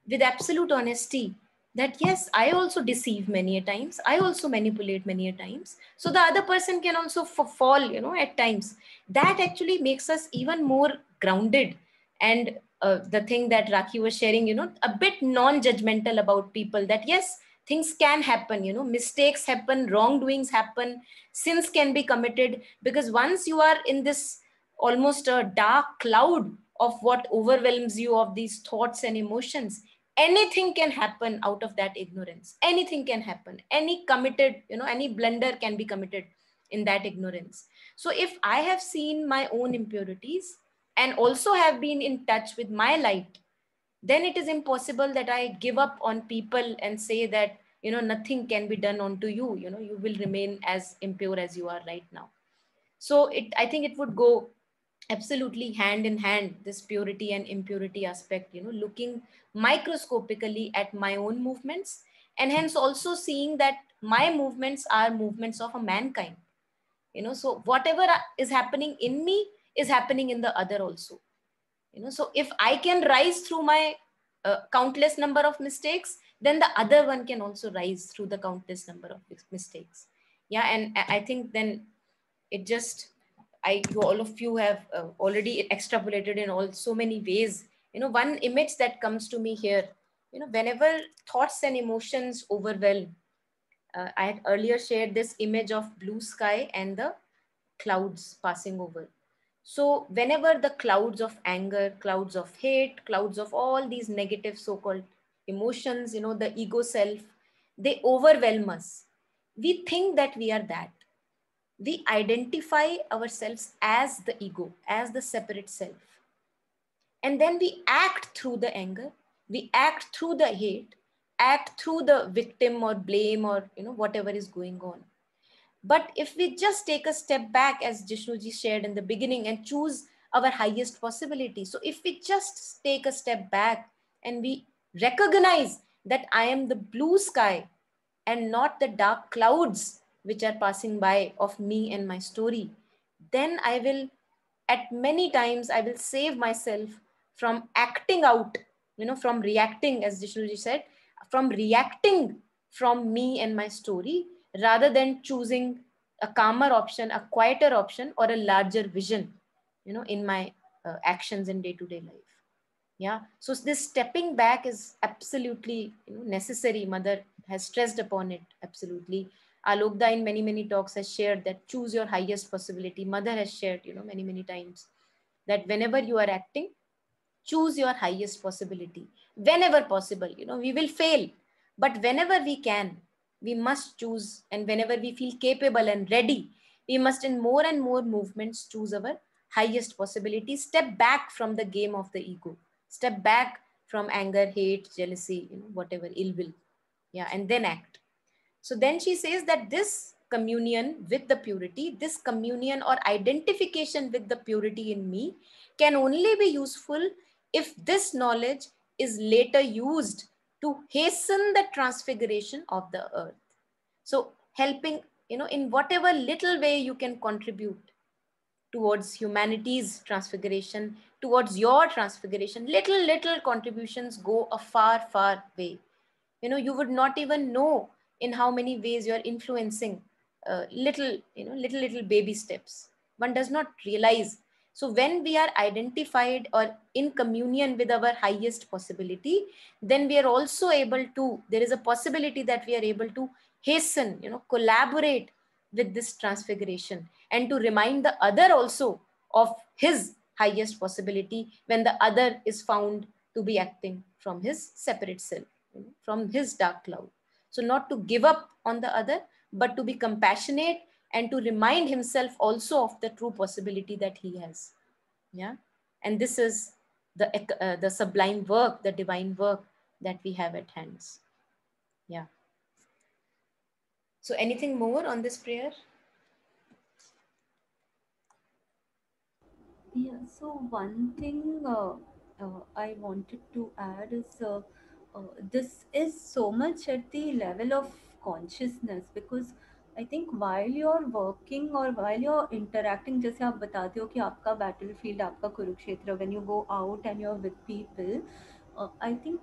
with absolute honesty that, yes, I also deceive many a times, I also manipulate many a times, so the other person can also fall, at times, that actually makes us even more grounded. And the thing that Raki was sharing, a bit non-judgmental about people, that yes, things can happen, mistakes happen, wrongdoings happen, sins can be committed, because once you are in this almost a dark cloud of what overwhelms you, of these thoughts and emotions, anything can happen out of that ignorance. Anything can happen, any committed, any blunder can be committed in that ignorance. So if I have seen my own impurities and also have been in touch with my light, then it is impossible that I give up on people and say that, nothing can be done onto you, you will remain as impure as you are right now. So I think it would go absolutely hand in hand, this purity and impurity aspect, looking microscopically at my own movements, and hence also seeing that my movements are movements of a mankind. So whatever is happening in me is happening in the other also. So if I can rise through my countless number of mistakes, then the other one can also rise through the countless number of mistakes. Yeah, and I think then it just, all of you have already extrapolated in all so many ways. One image that comes to me here, whenever thoughts and emotions overwhelm, I had earlier shared this image of blue sky and the clouds passing over. So whenever the clouds of anger, clouds of hate, clouds of all these negative so-called emotions, the ego self, they overwhelm us. We think that we are that. We identify ourselves as the ego, as the separate self. And then we act through the anger, we act through the hate, act through the victim or blame or whatever is going on. But if we just take a step back, as Jishnuji shared in the beginning, and choose our highest possibility. So if we just take a step back and we recognize that I am the blue sky and not the dark clouds which are passing by of me and my story, then I will, at many times, I will save myself from acting out, from reacting, as Jishnuji said, from reacting from me and my story, rather than choosing a calmer option, a quieter option, or a larger vision, in my actions in day-to-day life. Yeah, so this stepping back is absolutely necessary. Mother has stressed upon it absolutely. Alokda in many talks has shared that choose your highest possibility. Mother has shared many times that whenever you are acting, choose your highest possibility. Whenever possible, we will fail, but whenever we can, we must choose. And whenever we feel capable and ready, we must in more and more movements choose our highest possibility. Step back from the game of the ego, step back from anger, hate, jealousy, whatever ill will. Yeah, and then act. So then she says that this communion with the purity, this communion or identification with the purity in me can only be useful if this knowledge is later used to hasten the transfiguration of the earth. So helping, in whatever little way you can contribute towards humanity's transfiguration, towards your transfiguration, little contributions go a far way. You would not even know in how many ways you're influencing little baby steps. One does not realize. So when we are identified or in communion with our highest possibility, then we are also able to, there is a possibility that we are able to hasten, collaborate with this transfiguration, and to remind the other also of his highest possibility when the other is found to be acting from his separate self, from his dark cloud. So not to give up on the other, but to be compassionate and to remind himself also of the true possibility that he has. Yeah. And this is the sublime work, the divine work that we have at hands. Yeah. So anything more on this prayer? Yeah, so one thing I wanted to add is this is so much at the level of consciousness, because I think while you're working or while you're interacting, जैसे आप बताते हो कि आपका battlefield, आपका Kurukshetra, when you go out and you're with people, I think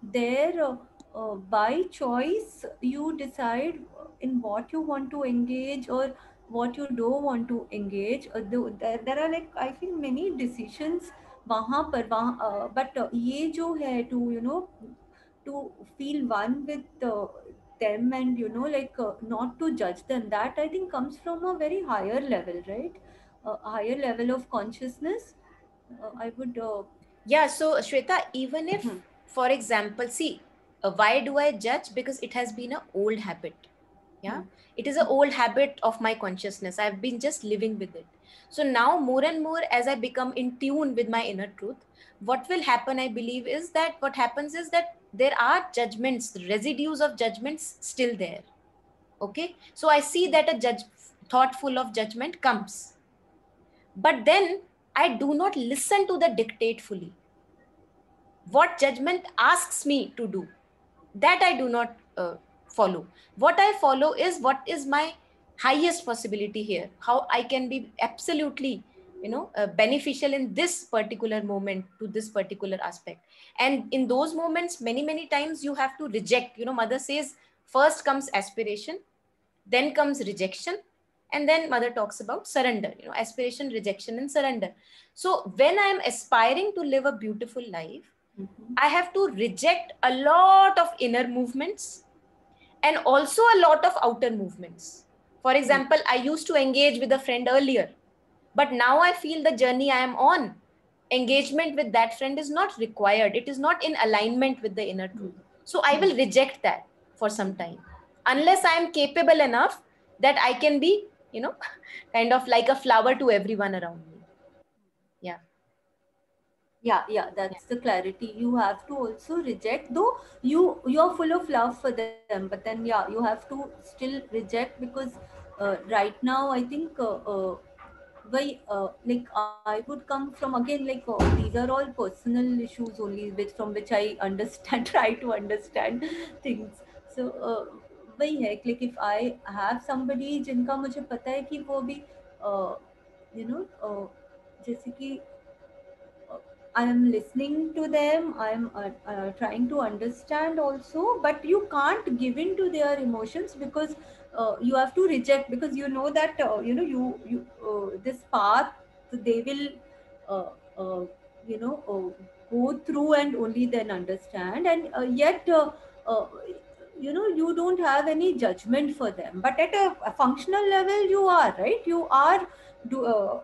there by choice you decide in what you want to engage or what you don't want to engage. There are, like, I feel, many decisions वहाँ पर वहाँ but ये जो है to feel one with them, and like not to judge them, that I think comes from a very higher level, right? A higher level of consciousness. I would Yeah, so Shweta, even if, for example, see, why do I judge? Because it has been an old habit. Yeah, it is an old habit of my consciousness. I've been just living with it. So now, more and more, as I become in tune with my inner truth, what will happen, I believe, is that what happens is that there are judgments, residues of judgments still there. Okay, so I see that a thought full of judgment comes, but then I do not listen to the dictate fully. What judgment asks me to do, that I do not follow. What I follow is what is my highest possibility here, how I can be absolutely, beneficial in this particular moment to this particular aspect. And in those moments, many times you have to reject. Mother says first comes aspiration, then comes rejection, and then mother talks about surrender. Aspiration, rejection, and surrender. So when I am aspiring to live a beautiful life, I have to reject a lot of inner movements and also a lot of outer movements. For example, I used to engage with a friend earlier, but now I feel the journey I am on, engagement with that friend is not required. It is not in alignment with the inner truth. So I will reject that for some time, unless I am capable enough that I can be, kind of like a flower to everyone around me. Yeah. Yeah, that's the clarity. You have to also reject, though you're full of love for them, but then you have to still reject, because right now I think why like I would come from, again, like these are all personal issues only, which from which I understand try to understand things. So why heck, like if I have somebody जिनका मुझे पता है कि वो भी you know जैसे कि I am listening to them. I am trying to understand also, but you can't give in to their emotions, because you have to reject, because you know that you this path they will uh, uh, you know go through and only then understand, and yet uh, you don't have any judgment for them, but at a functional level you are, right, you are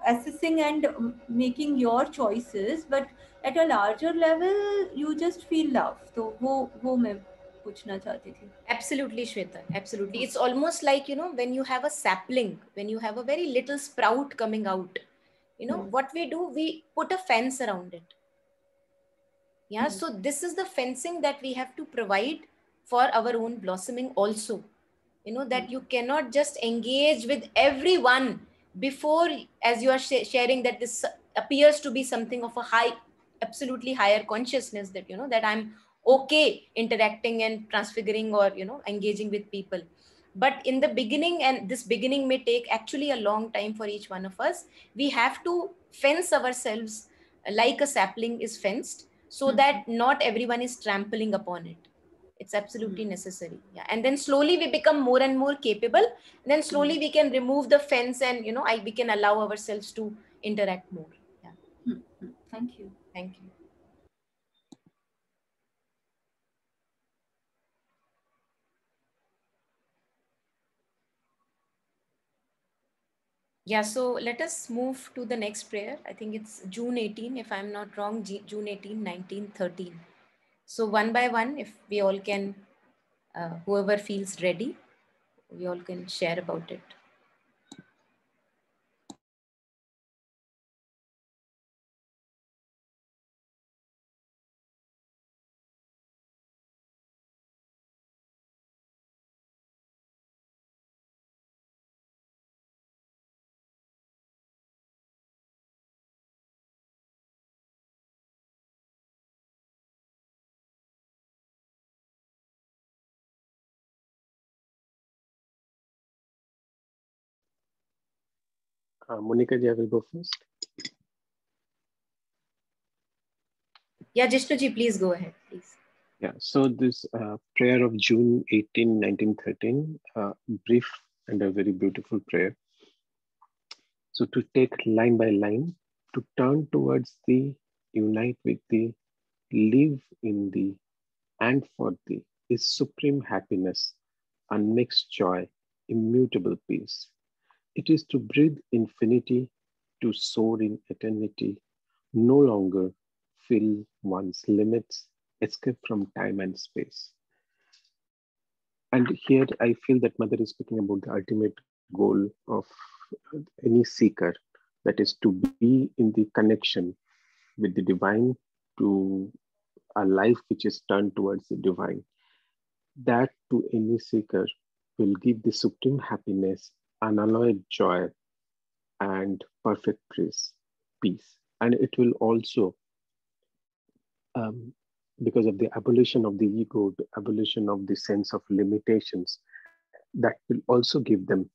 assessing and making your choices, but at a larger level you just feel love. तो वो मैं पूछना चाहती थी. Absolutely, Shweta. Absolutely. It's almost like, when you have a sapling, when you have a very little sprout coming out, what we do, we put a fence around it. Yeah. So this is the fencing that we have to provide for our own blossoming also. That you cannot just engage with everyone before, as you are sharing, that this appears to be something of a absolutely higher consciousness, that, that I'm okay interacting and transfiguring or, engaging with people. But in the beginning, and this beginning may take actually a long time for each one of us, we have to fence ourselves like a sapling is fenced, so that not everyone is trampling upon it. It's absolutely necessary. Yeah. And then slowly we become more and more capable. And then slowly we can remove the fence, and we can allow ourselves to interact more. Yeah. Thank you. Thank you. Yeah, so let us move to the next prayer. I think it's June 18, if I'm not wrong, June 18, 1913. So one by one, if we all can, whoever feels ready, we all can share about it. Monica, I will go first. Yeah, Jishnuji, please go ahead, please. Yeah, so this prayer of June 18, 1913, brief and a very beautiful prayer. So to take line by line, to turn towards thee, unite with thee, live in thee, and for thee is supreme happiness, unmixed joy, immutable peace. It is to breathe infinity, to soar in eternity, no longer fill one's limits, escape from time and space. And here I feel that Mother is speaking about the ultimate goal of any seeker, that is to be in the connection with the divine, to a life which is turned towards the divine. That to any seeker will give the supreme happiness, unalloyed joy, and perfect peace. And it will also, because of the abolition of the ego, the abolition of the sense of limitations, that will also give them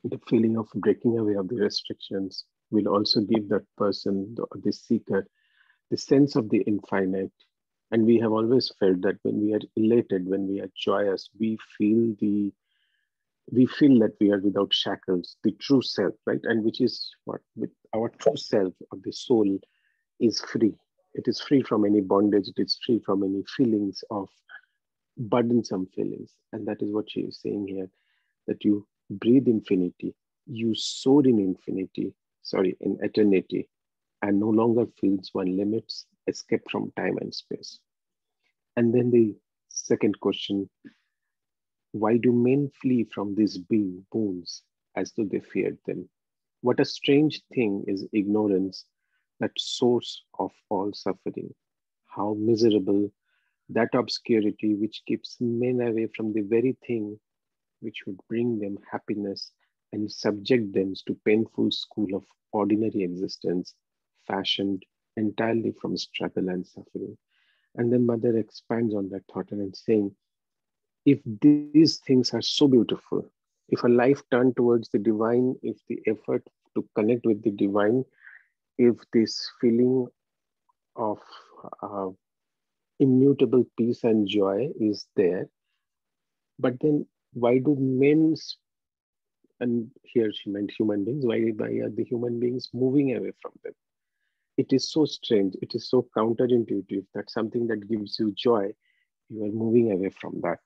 The feeling of breaking away of the restrictions will also give that person, the seeker, the sense of the infinite. And we have always felt that when we are elated, when we are joyous, we feel that we are without shackles, the true self, right? And which is what with our true self of the soul is free. It is free from any bondage, it is free from any feelings of burdensome feelings. And that is what she is saying here, that you breathe infinity, you soar in infinity, sorry, in eternity, and no longer feels one limits, escape from time and space. And then the second question, why do men flee from these boons as though they feared them? What a strange thing is ignorance, that source of all suffering. How miserable that obscurity which keeps men away from the very thing which would bring them happiness and subject them to painful school of ordinary existence, fashioned entirely from struggle and suffering. And then Mother expands on that thought and saying, if these things are so beautiful, if a life turned towards the divine, if the effort to connect with the divine, if this feeling of uh, immutable peace and joy is there, but then why do men, and here she meant human beings, why are the human beings moving away from them? It is so strange, it is so counterintuitive that something that gives you joy, you are moving away from that.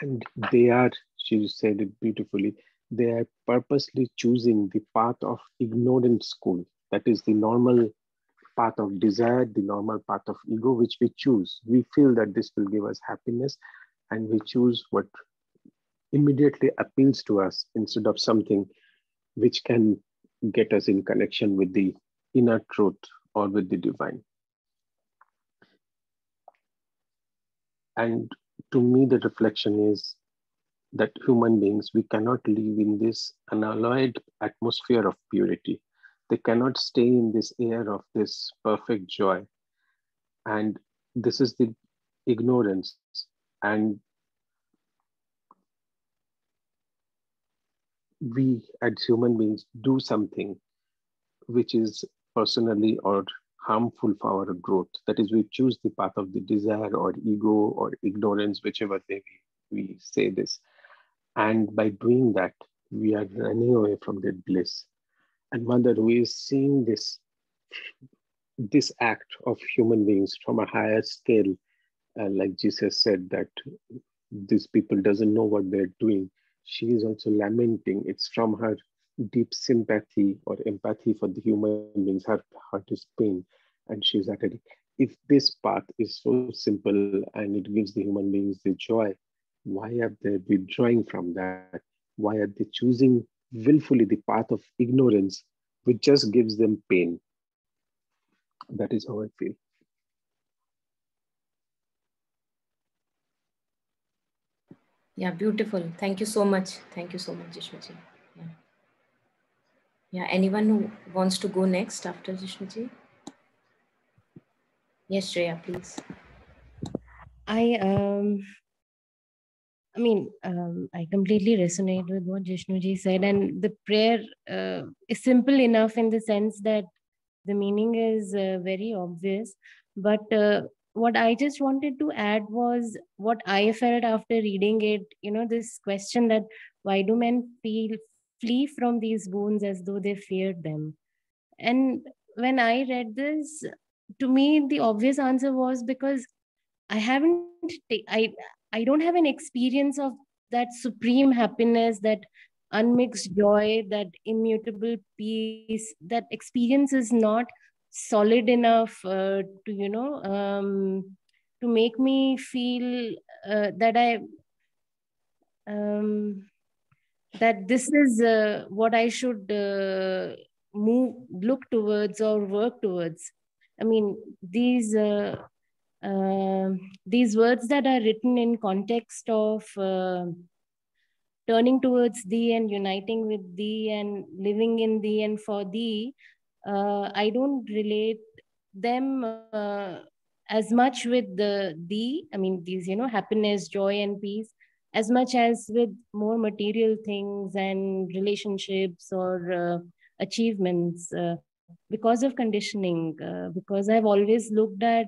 And they are, she said it beautifully, they are purposely choosing the path of ignorant school. That is the normal path of desire, the normal path of ego, which we choose. We feel that this will give us happiness, and we choose what immediately appeals to us instead of something which can get us in connection with the inner truth or with the divine. And to me, the reflection is that human beings, we cannot live in this unalloyed atmosphere of purity. They cannot stay in this air of this perfect joy. And this is the ignorance. And we as human beings do something which is personally or harmful for our growth. That is, we choose the path of the desire or ego or ignorance, whichever way we say this. And by doing that, we are running away from that bliss. And Mother, who is seeing this act of human beings from a higher scale, like Jesus said, that these people doesn't know what they're doing. She is also lamenting. It's from her deep sympathy or empathy for the human beings. Her heart is pain, and she's at it. If this path is so simple and it gives the human beings the joy, why are they withdrawing from that? Why are they choosing willfully the path of ignorance, which just gives them pain? That is how I feel. Yeah, beautiful. Thank you so much. Thank you so much, Jishnuji. Yeah. Yeah, anyone who wants to go next after Jishnuji? Yes, Shreya, please. I completely resonate with what Jishnuji said, and the prayer is simple enough in the sense that the meaning is very obvious. But what I just wanted to add was what I felt after reading it. This question that why do men flee from these boons as though they feared them? And when I read this, to me, the obvious answer was because I haven't, I don't have an experience of that supreme happiness, that unmixed joy, that immutable peace. That experience is not solid enough to make me feel that that this is what I should look towards or work towards. I mean, these words that are written in context of turning towards thee and uniting with thee and living in thee and for thee, I don't relate them as much with thee. I mean, these, happiness, joy, and peace. as much as with more material things and relationships or achievements, because of conditioning, because I've always looked at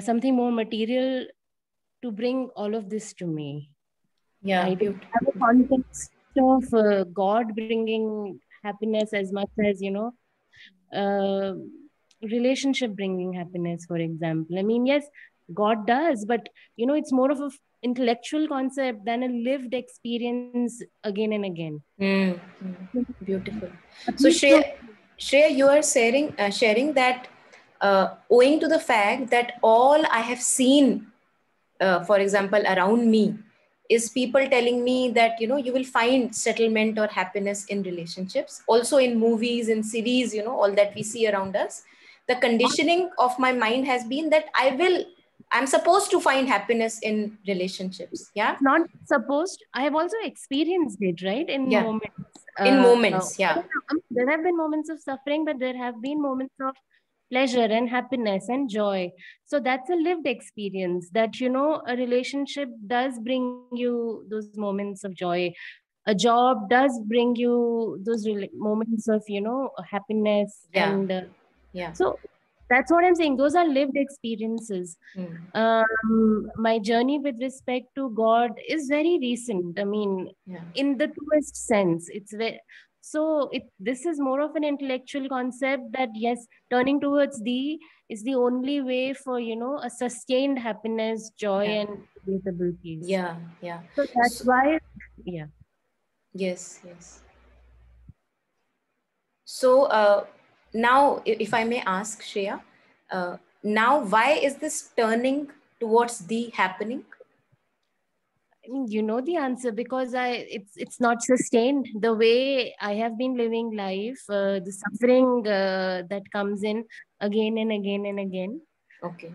something more material to bring all of this to me. Yeah, I don't have a context of God bringing happiness as much as, uh, relationship bringing happiness, for example. I mean, yes, God does, but, it's more of a intellectual concept than a lived experience again and again. Beautiful. At So least so- Shreya, you are sharing that owing to the fact that all I have seen, for example, around me, is people telling me that you will find settlement or happiness in relationships, also in movies, in series, all that we see around us. The conditioning of my mind has been that I'm supposed to find happiness in relationships. Yeah. not supposed. I have also experienced it, right? In Yeah. moments. In moments. Yeah. There have been moments of suffering, but there have been moments of pleasure and happiness and joy. So that's a lived experience that, a relationship does bring you those moments of joy. A job does bring you those moments of, happiness. Yeah. And Yeah. so that's what I'm saying. Those are lived experiences. My journey with respect to God is very recent. I mean, in the truest sense, it's very, so this is more of an intellectual concept that yes, turning towards thee is the only way for, a sustained happiness, joy, and creatable peace. Yeah. Yeah. So that's why, yeah. Yes. Yes. So now, if I may ask, Shreya, now why is this turning towards the happening? I mean, you know the answer, because it's not sustained the way I have been living life. The suffering that comes in again and again and again. Okay.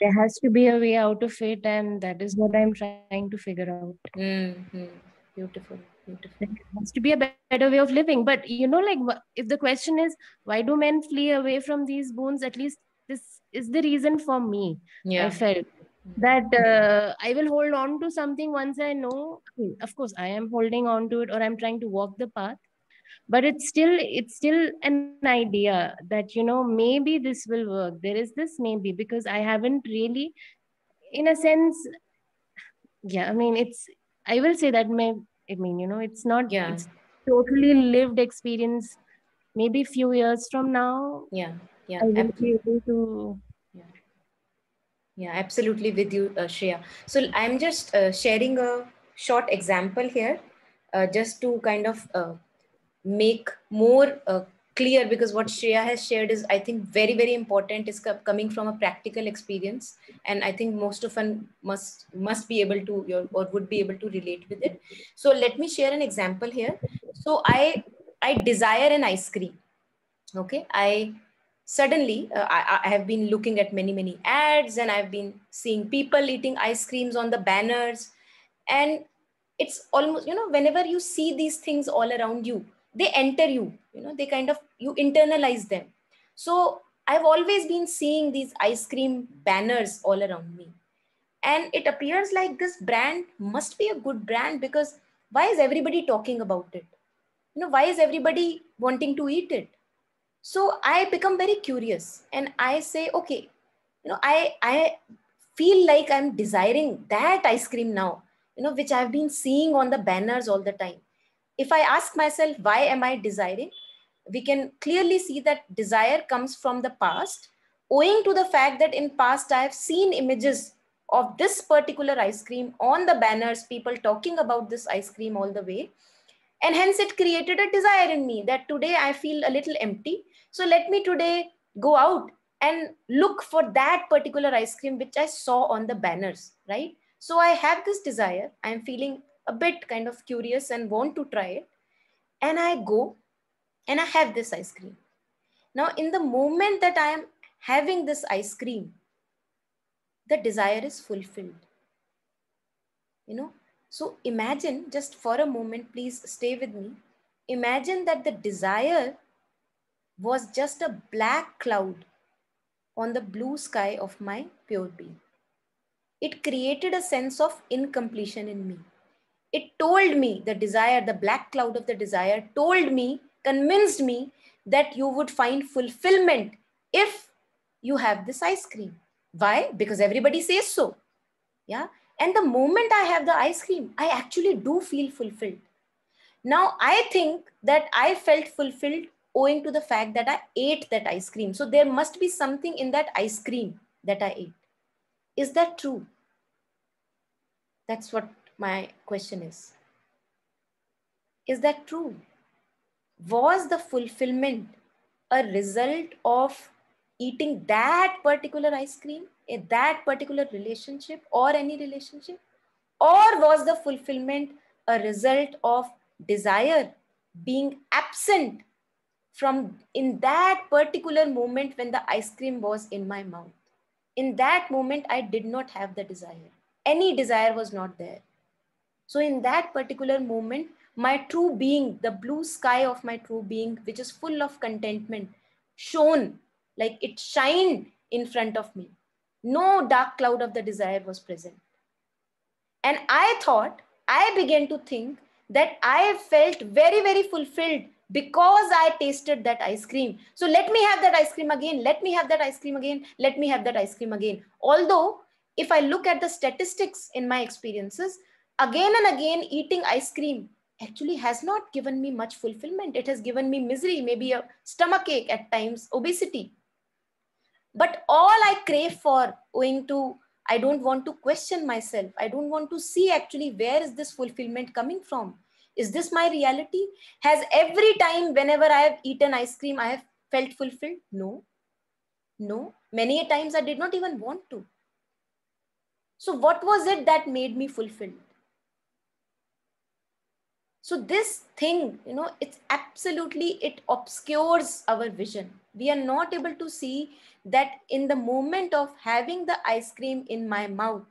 There has to be a way out of it, and that is what I'm trying to figure out. Beautiful, beautiful. There has to be a better way of living. But if the question is why do men flee away from these boons, at least this is the reason for me. I felt that I will hold on to something once I know. Of course, I am holding on to it, or I'm trying to walk the path. But it's still an idea that maybe this will work. There is this maybe, because I haven't really, in a sense, I mean, I will say that it's not, it's totally lived experience. Maybe few years from now, yeah, I will be able to. Yeah, absolutely with you, Shreya. So I'm just sharing a short example here, just to kind of make more clear, because what Shreya has shared is, I think, very, very important, is coming from a practical experience. And I think most of us must be able to, or would be able to relate with it. So let me share an example here. So I desire an ice cream. Okay. Suddenly I have been looking at many ads, and I've been seeing people eating ice creams on the banners. And it's almost, whenever you see these things all around you, they enter you, they kind of, you internalize them. So I've always been seeing these ice cream banners all around me, and it appears like this brand must be a good brand, because why is everybody talking about it? Why is everybody wanting to eat it? So I become very curious, and I say, okay, I feel like I'm desiring that ice cream now, which I've been seeing on the banners all the time. If I ask myself, why am I desiring? We can clearly see that desire comes from the past, owing to the fact that in past I have seen images of this particular ice cream on the banners, people talking about this ice cream all the way. And hence it created a desire in me that today I feel a little empty. So let me today go out and look for that particular ice cream which I saw on the banners, right? So I have this desire. I'm feeling a bit kind of curious and want to try it. And I go and I have this ice cream. Now, in the moment that I am having this ice cream, the desire is fulfilled. So imagine, just for a moment, please stay with me. Imagine that the desire was just a black cloud on the blue sky of my pure being. it created a sense of incompletion in me. It told me, the desire, the black cloud of the desire told me, convinced me that you would find fulfillment if you have this ice cream. Why? Because everybody says so. Yeah. And the moment I have the ice cream, I actually do feel fulfilled. Now, I think that I felt fulfilled owing to the fact that I ate that ice cream. So there must be something in that ice cream that I ate. Is that true? That's what my question is. Is that true? Was the fulfillment a result of eating that particular ice cream, that particular relationship, or any relationship? Or was the fulfillment a result of desire being absent from in that particular moment when the ice cream was in my mouth? In that moment, I did not have the desire. Any desire was not there. So in that particular moment, my true being, the blue sky of my true being, which is full of contentment, shone, like it shined in front of me. No dark cloud of the desire was present. And I began to think that I felt very, very fulfilled because I tasted that ice cream. So let me have that ice cream again. Let me have that ice cream again. Let me have that ice cream again. Although, if I look at the statistics in my experiences, again and again eating ice cream actually has not given me much fulfillment. It has given me misery, maybe a stomachache at times, obesity. But all I crave for, owing to I don't want to question myself. I don't want to see actually where is this fulfillment coming from? Is this my reality? Has every time whenever I have eaten ice cream, I have felt fulfilled? No. No. Many a times I did not even want to. So what was it that made me fulfilled? So this thing, it's absolutely, it obscures our vision. We are not able to see that in the moment of having the ice cream in my mouth,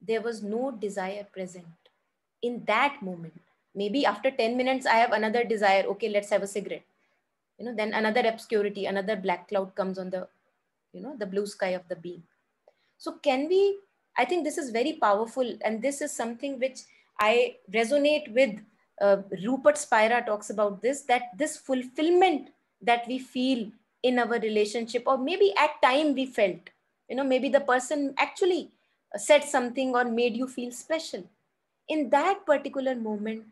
there was no desire present in that moment. Maybe after 10 minutes, I have another desire. Okay, let's have a cigarette. Then another obscurity, another black cloud comes on the, the blue sky of the being. So I think this is very powerful. And this is something which I resonate with. Rupert Spira talks about this, that this fulfillment that we feel in our relationship, or maybe at time we felt, maybe the person actually said something or made you feel special. In that particular moment,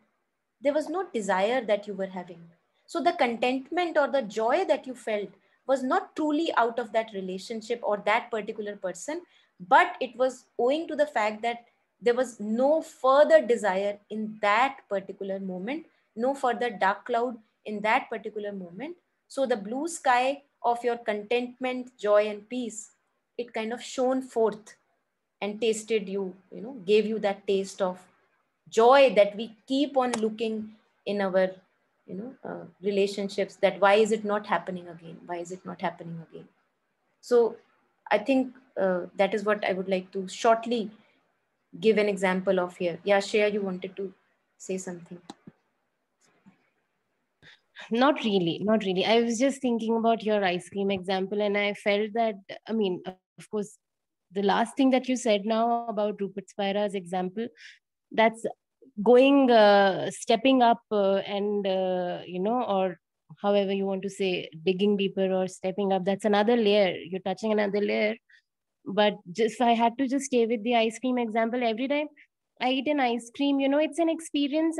there was no desire that you were having. So the contentment or the joy that you felt was not truly out of that relationship or that particular person, but it was owing to the fact that there was no further desire in that particular moment, no further dark cloud in that particular moment. So the blue sky of your contentment, joy, and peace, it kind of shone forth and tasted you, gave you that taste of joy that we keep on looking in our relationships, that why is it not happening again, why is it not happening again. So I think that is what I would like to shortly give an example of here. Yeah, Shreya, you wanted to say something. Not really, not really. I was just thinking about your ice cream example, and I felt that, I mean, of course, the last thing that you said now about Rupert Spira's example, that's going, stepping up, and, or however you want to say, digging deeper or stepping up. That's another layer. You're touching another layer. But just if I had to just stay with the ice cream example, every time I eat an ice cream, it's an experience.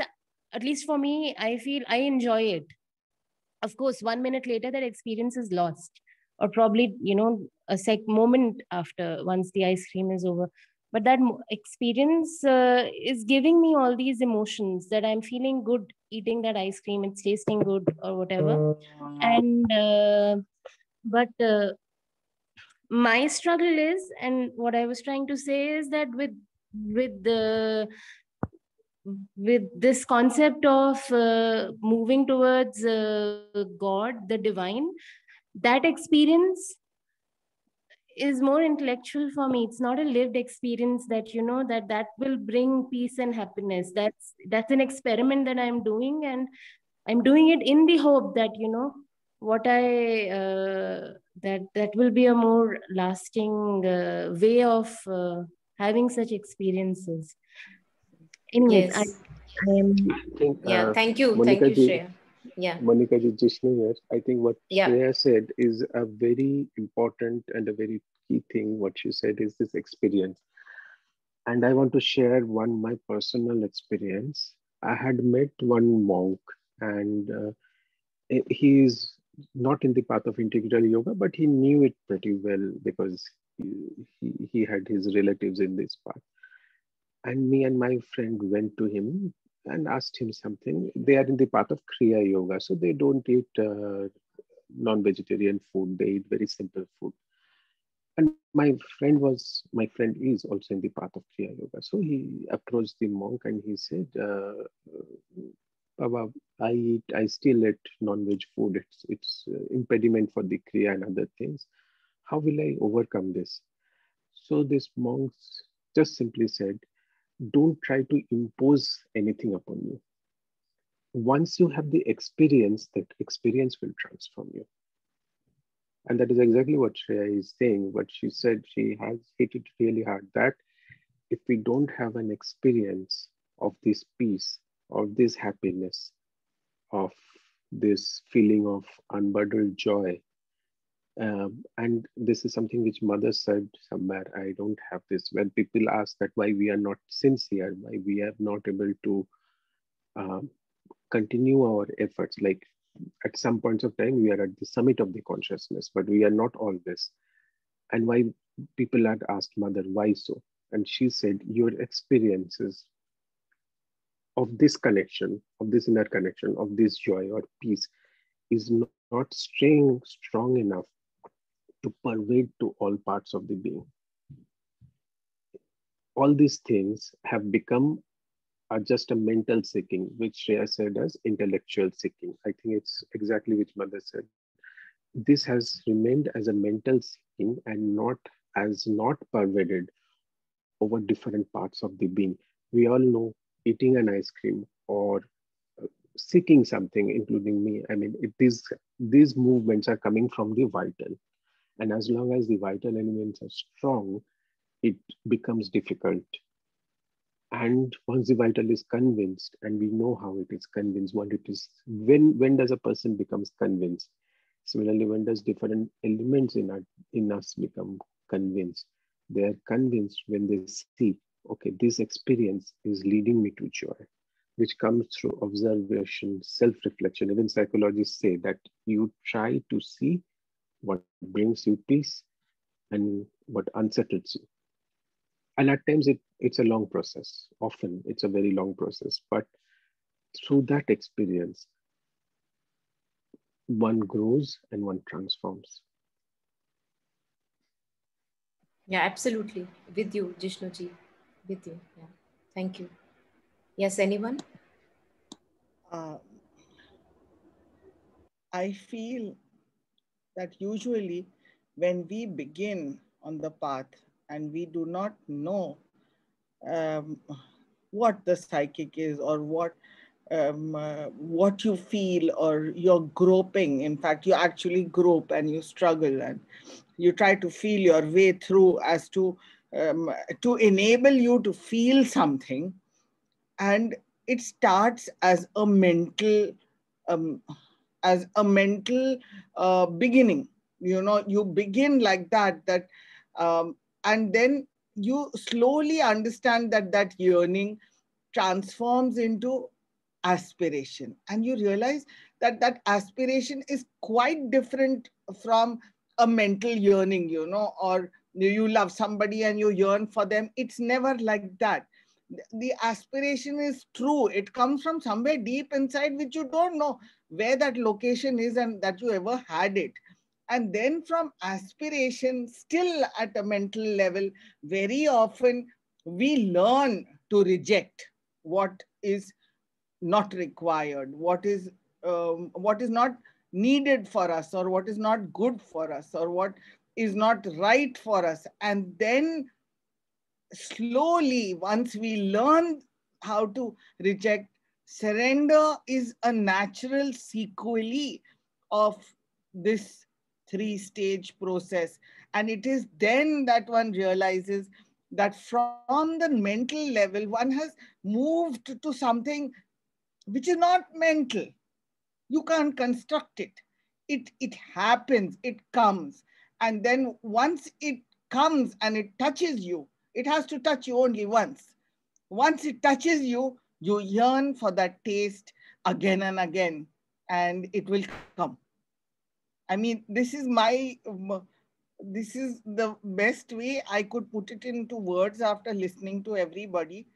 At least for me, I feel I enjoy it. Of course, 1 minute later, that experience is lost, or probably, a moment after, once the ice cream is over. But that experience is giving me all these emotions, that I'm feeling good eating that ice cream, it's tasting good or whatever. And but my struggle is, and what I was trying to say is that with the with this concept of moving towards God, the divine, that experience is more intellectual for me. It's not a lived experience that, that will bring peace and happiness. That's an experiment that I'm doing, and I'm doing it in the hope that, what I that will be a more lasting way of having such experiences. Anyways, Yes. I am. I think Yeah. Thank you. Thank Monica you, ji, Shreya. Yeah. Monica ji, Jishnu here. I think what Yeah. Shreya said is a very important and a very key thing. What she said is this experience. And I want to share one my personal experience. I had met one monk, and he is not in the path of integral yoga, but he knew it pretty well because he had his relatives in this path. And me and my friend went to him and asked him something. They are in the path of Kriya Yoga, so they don't eat non-vegetarian food. They eat very simple food. And my friend is also in the path of Kriya Yoga. So he approached the monk and he said, Baba, I still eat non-veg food. It's impediment for the Kriya and other things. How will I overcome this? So this monk just simply said, don't try to impose anything upon you. Once you have the experience, that experience will transform you. And that is exactly what Shreya is saying. What she said, she has hit it really hard that if we don't have an experience of this peace, of this happiness, of this feeling of unbridled joy, and this is something which mother said somewhere, I don't have this. When people ask that why we are not sincere, why we are not able to um, continue our efforts, like at some points of time we are at the summit of the consciousness, but we are not always. And why people had asked mother, why so? And she said, your experiences of this connection, of this inner connection, of this joy or peace is not strong enough to pervade to all parts of the being. All these things have become just a mental seeking, which Shreya said as intellectual seeking. I think it's exactly which mother said. This has remained as a mental seeking and not pervaded over different parts of the being. We all know eating an ice cream or seeking something, including me. I mean, these movements are coming from the vital. And as long as the vital elements are strong, it becomes difficult. And once the vital is convinced, and we know how it is convinced, what it is, when does a person becomes convinced? Similarly, when does different elements in us become convinced? They are convinced when they see, okay, this experience is leading me to joy, which comes through observation, self-reflection. Even psychologists say that you try to see what brings you peace and what unsettles you. And at times it's a long process. Often it's a very long process, but through that experience, one grows and one transforms. Yeah, absolutely. With you, Jishnuji. With you. Yeah. Thank you. Yes, anyone? I feel that usually when we begin on the path and we do not know um, what the psychic is or what you feel, or you're groping. In fact, you actually grope and you struggle and you try to feel your way through as to enable you to feel something. And it starts as a mental um, beginning. You begin like that and then you slowly understand that yearning transforms into aspiration, and you realize that aspiration is quite different from a mental yearning, or you love somebody and you yearn for them. It's never like that. The aspiration is true. It comes from somewhere deep inside, which you don't know where that location is and that you ever had it. And then from aspiration, still at a mental level, very often we learn to reject what is not required, what is not needed for us, or what is not good for us, or what is not right for us. And then slowly, once we learn how to reject, surrender is a natural sequelae of this three-stage process. And it is then that one realizes that from the mental level, one has moved to something which is not mental. You can't construct it. It happens, it comes. And then once it comes and it touches you, it has to touch you only once. Once it touches you, you yearn for that taste again and again, and it will come. I mean, this is the best way I could put it into words after listening to everybody.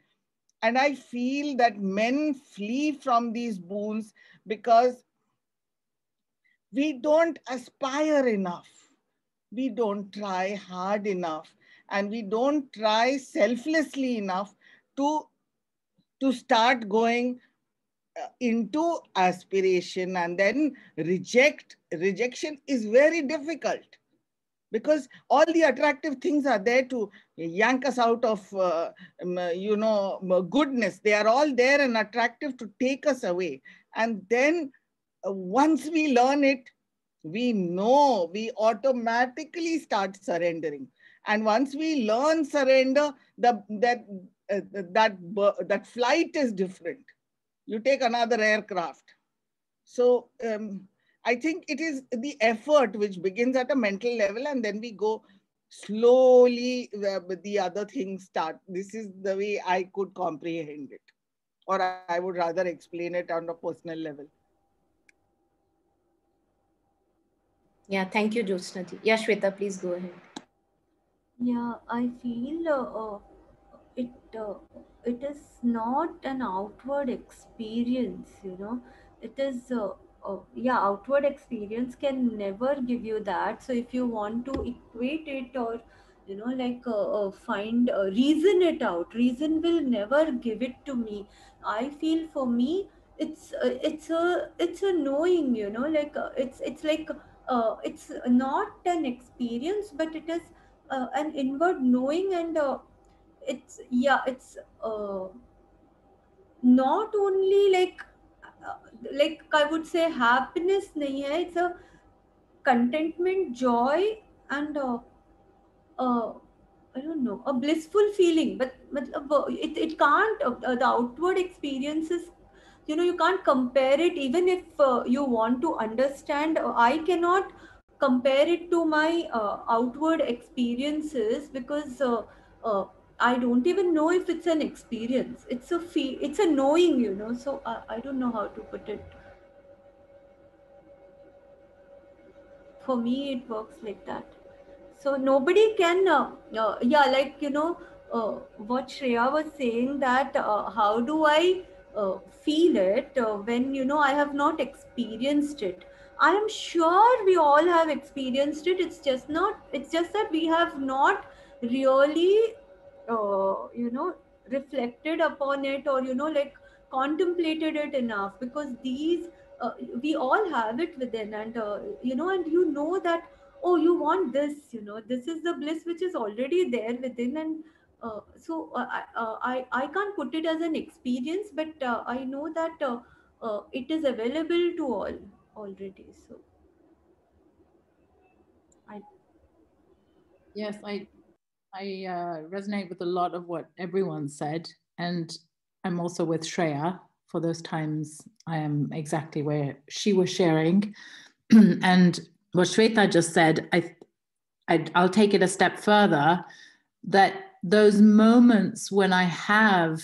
And I feel that men flee from these boons because we don't aspire enough. We don't try hard enough, and we don't try selflessly enough to, to start going into aspiration. And then rejection is very difficult, because all the attractive things are there to yank us out of goodness. They are all there and attractive to take us away. And then once we learn it, we know, we automatically start surrendering. And once we learn surrender, that flight is different. You take another aircraft. So I think it is the effort which begins at a mental level, and then we go slowly, the other things start. This is the way I could comprehend it, or I would rather explain it on a personal level. Yeah, thank you, Jyotsna ji. Yeah, Shweta, please go ahead. Yeah, I feel it it is not an outward experience, you know. It is yeah, outward experience can never give you that. So if you want to equate it, or you know, like find reason it out, reason will never give it to me. I feel for me it's a knowing, you know, like it's like it's not an experience, but it is an inward knowing. And it's, yeah, it's not only like I would say happiness nahi hai, it's a contentment, joy, and uh, I don't know, a blissful feeling. But it can't the outward experiences, you know, you can't compare it. Even if you want to understand, I cannot compare it to my outward experiences, because I don't even know if it's an experience. It's a it's a knowing, you know. So I don't know how to put it. For me it works like that. So nobody can yeah, like, you know, what Shreya was saying, that how do I feel it when, you know, I have not experienced it. I am sure we all have experienced it. It's just that we have not really you know, reflected upon it, or you know, like contemplated it enough, because these we all have it within. And you know, and you know that, oh, you want this, you know, this is the bliss which is already there within. And I can't put it as an experience, but I know that it is available to all already. So I Yes, I resonate with a lot of what everyone said, and I'm also with Shreya. For those times, I am exactly where she was sharing, and what Shweta just said, I'll take it a step further. That those moments when I have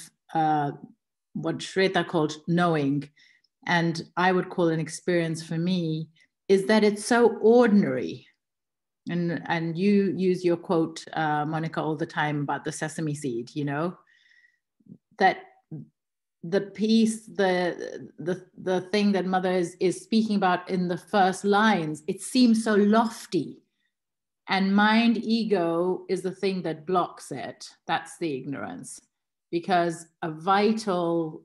what Shweta called knowing, and I would call an experience for me, is that it's so ordinary. And you use your quote, Monica, all the time about the sesame seed, you know, that the piece, the thing that Mother is speaking about in the first lines, it seems so lofty. And mind ego is the thing that blocks it. That's the ignorance. Because a vital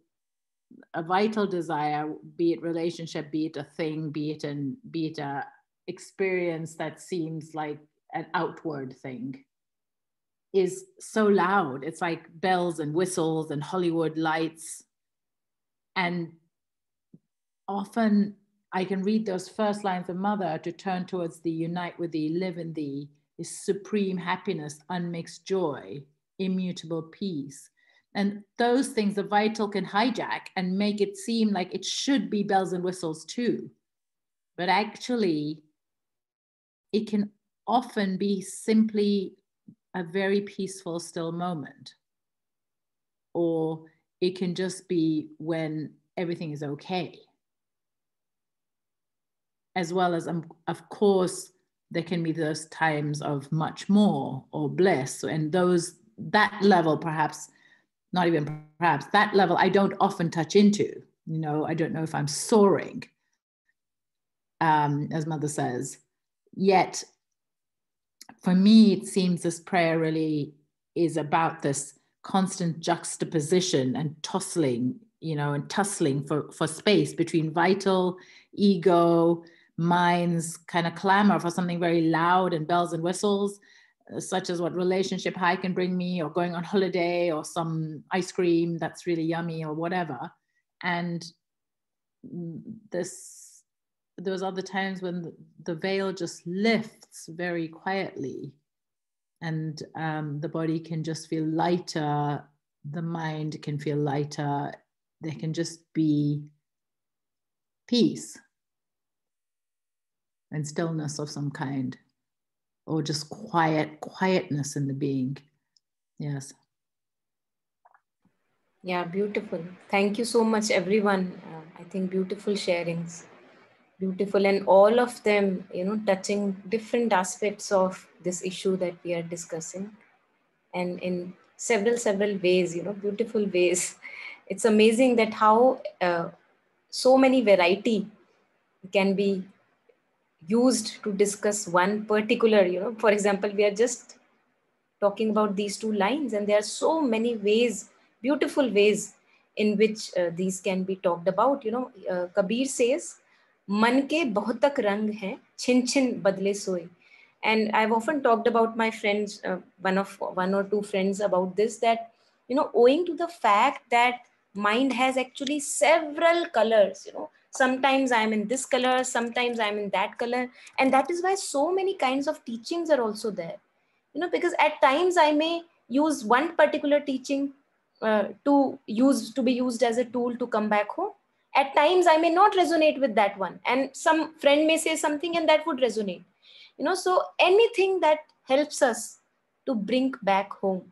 desire, be it relationship, be it a thing, be it a experience that seems like an outward thing, is so loud. It's like bells and whistles and Hollywood lights. And often I can read those first lines of Mother, to turn towards thee, unite with thee, live in thee, is supreme happiness, unmixed joy. immutable peace. And those things the vital can hijack and make it seem like it should be bells and whistles too. But actually, it can often be simply a very peaceful, still moment. Or it can just be when everything is okay. As well as, of course, there can be those times of much more or bliss. And that level, perhaps, not even perhaps, that level I don't often touch into. I don't know if I'm soaring, as Mother says. Yet, for me, it seems this prayer really is about this constant juxtaposition and tussling, and tussling for space between vital, ego, mind's kind of clamor for something very loud and bells and whistles, such as what relationship high can bring me, or going on holiday, or some ice cream that's really yummy, or whatever. And those other times when the veil just lifts very quietly, and the body can just feel lighter, the mind can feel lighter, there can just be peace and stillness of some kind, or just quietness in the being. Yes. Yeah, beautiful. Thank you so much, everyone. I think beautiful sharings. Beautiful, and all of them, touching different aspects of this issue that we are discussing, and in several ways, beautiful ways. It's amazing that how so many variety can be used to discuss one particular, for example, we are just talking about these two lines, and there are so many ways, beautiful ways in which these can be talked about. Kabir says, man ke bahtak rang hai, chin chin badle soe. And I've often talked about my friends, one or two friends, about this, that owing to the fact that mind has actually several colors, sometimes I'm in this color, sometimes I'm in that color, and that is why so many kinds of teachings are also there. Because at times I may use one particular teaching to be used as a tool to come back home. At times I may not resonate with that one, and some friend may say something and that would resonate. So anything that helps us to bring us back home,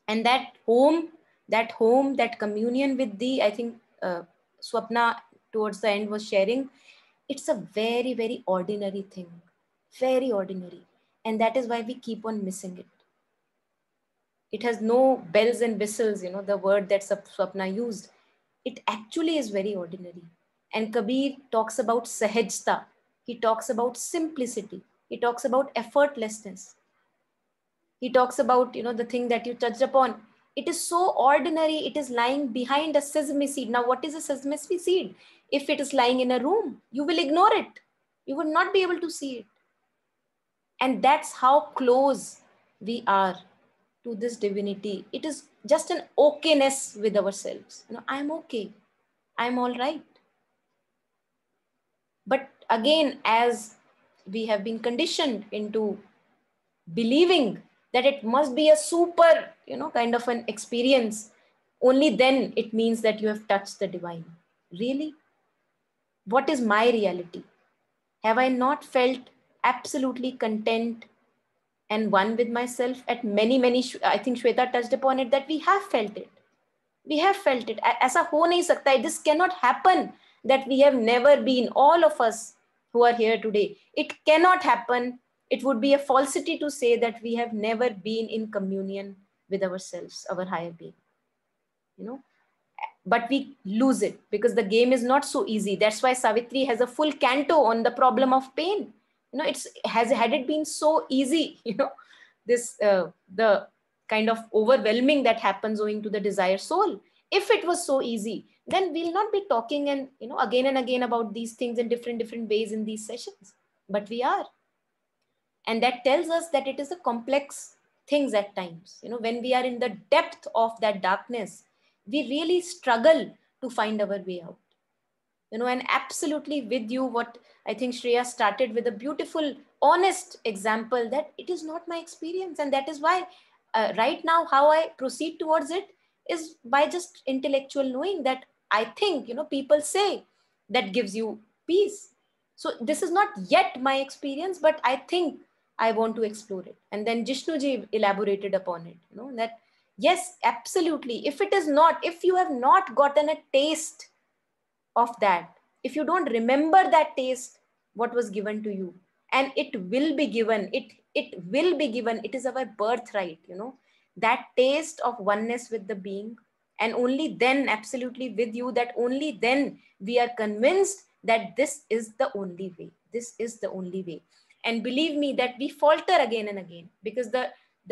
and that communion with thee, I think Swapna towards the end was sharing, it's a very, very ordinary thing, very ordinary. And that is why we keep on missing it. It has no bells and whistles, the word that Swapna used. It actually is very ordinary. And Kabir talks about sahajta. He talks about simplicity. He talks about effortlessness. He talks about, the thing that you touched upon. It is so ordinary. It is lying behind a sesame seed. Now, what is a sesame seed? If it is lying in a room, you will ignore it. You will not be able to see it. And that's how close we are to this divinity. It is just an okayness with ourselves. I'm okay. I'm all right. But again, as we have been conditioned into believing that it must be a super, kind of an experience, only then it means that you have touched the divine. Really? What is my reality? Have I not felt absolutely content and one with myself at many, I think Shweta touched upon it, that we have felt it. We have felt it. Aisa ho nahi sakta hai. This cannot happen that we have never been, all of us who are here today. It cannot happen. It would be a falsity to say that we have never been in communion with ourselves, our higher being. But we lose it because the game is not so easy. That's why Savitri has a full canto on the problem of pain. Had it been so easy, this the kind of overwhelming that happens owing to the desire soul. If it was so easy, then we'll not be talking and again and again about these things in different ways in these sessions. But we are, and that tells us that it is a complex things at times. When we are in the depth of that darkness, we really struggle to find our way out. And absolutely with you, what I think Shreya started with a beautiful, honest example, that it is not my experience. And that is why right now, how I proceed towards it is by just intellectual knowing that I think, people say that gives you peace. So this is not yet my experience, but I think I want to explore it. And then Jishnuji elaborated upon it, that yes, absolutely. If it is not, if you have not gotten a taste of that, if you don't remember that taste, what was given to you, and it will be given, it will be given, it is our birthright, that taste of oneness with the being. And only then, absolutely with you, that only then we are convinced that this is the only way, this is the only way. And believe me that we falter again and again, because the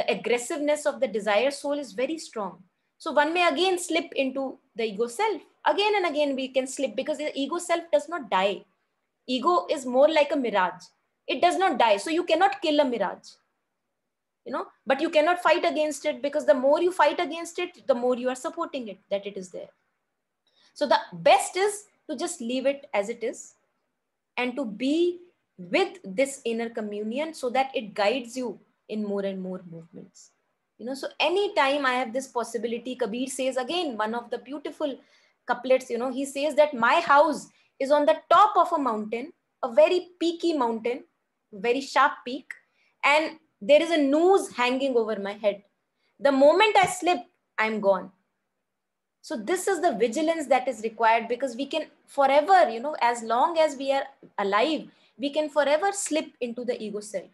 aggressiveness of the desire soul is very strong. So one may again slip into the ego self. Again and again we can slip, because the ego self does not die. Ego is more like a mirage. It does not die. So you cannot kill a mirage, but you cannot fight against it, because the more you fight against it, the more you are supporting it, that it is there. So the best is to just leave it as it is, and to be with this inner communion, so that it guides you in more and more movements. So anytime I have this possibility, Kabir says again, one of the beautiful couplets, he says that my house is on the top of a mountain, a very peaky mountain, very sharp peak, and there is a noose hanging over my head. The moment I slip, I'm gone. So this is the vigilance that is required, because we can forever, as long as we are alive, we can forever slip into the ego self.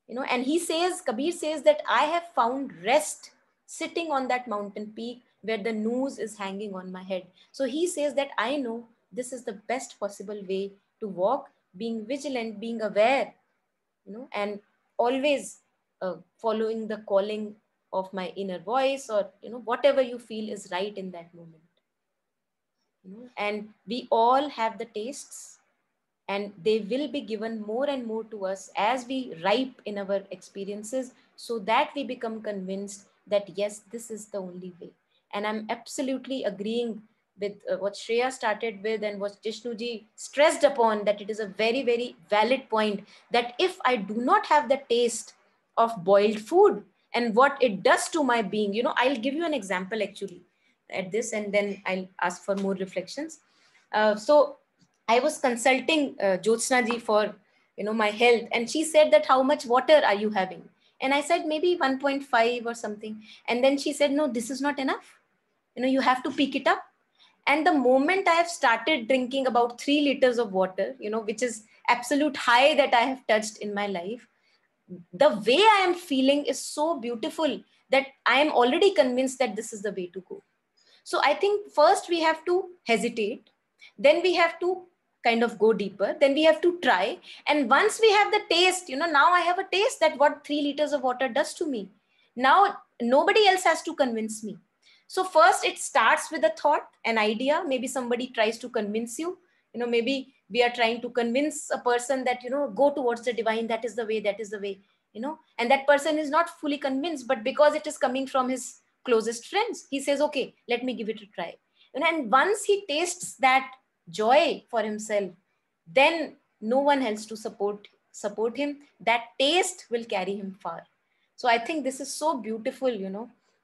And he says, Kabir says that I have found rest sitting on that mountain peak where the noose is hanging on my head. So he says that I know this is the best possible way to walk, being vigilant, being aware, and always following the calling of my inner voice, or, whatever you feel is right in that moment. And we all have the tastes, and they will be given more and more to us as we ripe in our experiences, so that we become convinced that yes, this is the only way. And I'm absolutely agreeing with what Shreya started with, and what Jishnuji stressed upon, that it is a very, very valid point, that if I do not have the taste of boiled food and what it does to my being, I'll give you an example actually at this, and then I'll ask for more reflections. So I was consulting Jyotsna ji for my health, and she said that how much water are you having? And I said maybe 1.5 or something. And then she said, no, this is not enough. You have to pick it up. And the moment I have started drinking about 3 liters of water, which is absolute high that I have touched in my life, the way I am feeling is so beautiful that I am already convinced that this is the way to go. So I think first we have to hesitate, then we have to kind of go deeper, then we have to try. And once we have the taste, now I have a taste that what 3 liters of water does to me. Now nobody else has to convince me. So first it starts with a thought, an idea. Maybe somebody tries to convince you, maybe we are trying to convince a person that, go towards the divine, that is the way, that is the way, and that person is not fully convinced, but because it is coming from his closest friends, he says, okay, let me give it a try. And once he tastes that joy for himself, then no one else to support him. That taste will carry him far. So I think this is so beautiful,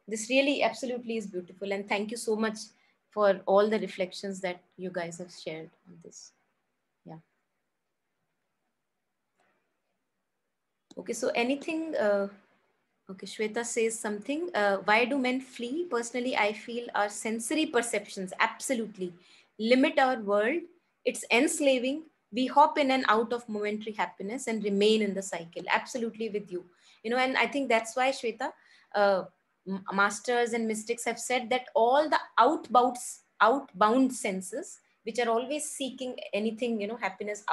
this really absolutely is beautiful. And thank you so much for all the reflections that you guys have shared on this. Yeah. Okay, so anything, okay, Shweta says something. Why do men flee? Personally, I feel our sensory perceptions absolutely limit our world. It's enslaving. We hop in and out of momentary happiness and remain in the cycle. Absolutely with you. And I think that's why, Shweta, masters and mystics have said that all the outbound senses, which are always seeking anything, happiness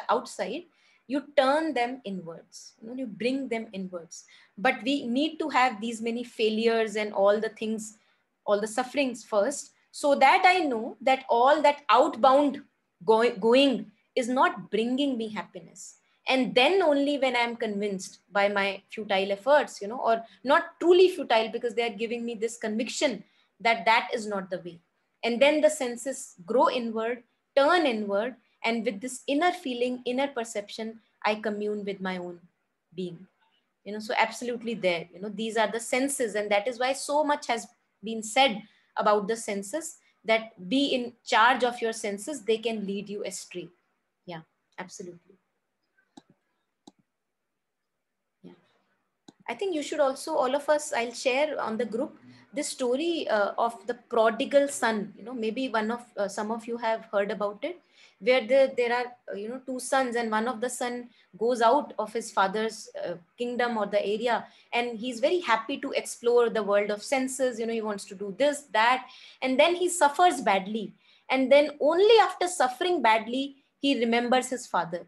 outside, you turn them inwards, you bring them inwards. But we need to have these many failures and all the things, all the sufferings first, so that I know that all that outbound going is not bringing me happiness. And then only when I'm convinced by my futile efforts, or not truly futile, because they are giving me this conviction that that is not the way. And then the senses grow inward, turn inward, and with this inner feeling, inner perception, I commune with my own being. So absolutely there, these are the senses, and that is why so much has been said about the senses, that be in charge of your senses, they can lead you astray. Yeah, absolutely. Yeah. I think you should also, all of us, I'll share on the group this story of the prodigal son. Maybe some of you have heard about it, where there are two sons, and one of the son goes out of his father's kingdom or the area, and he's very happy to explore the world of senses. He wants to do this, that, and then he suffers badly, and then only after suffering badly he remembers his father,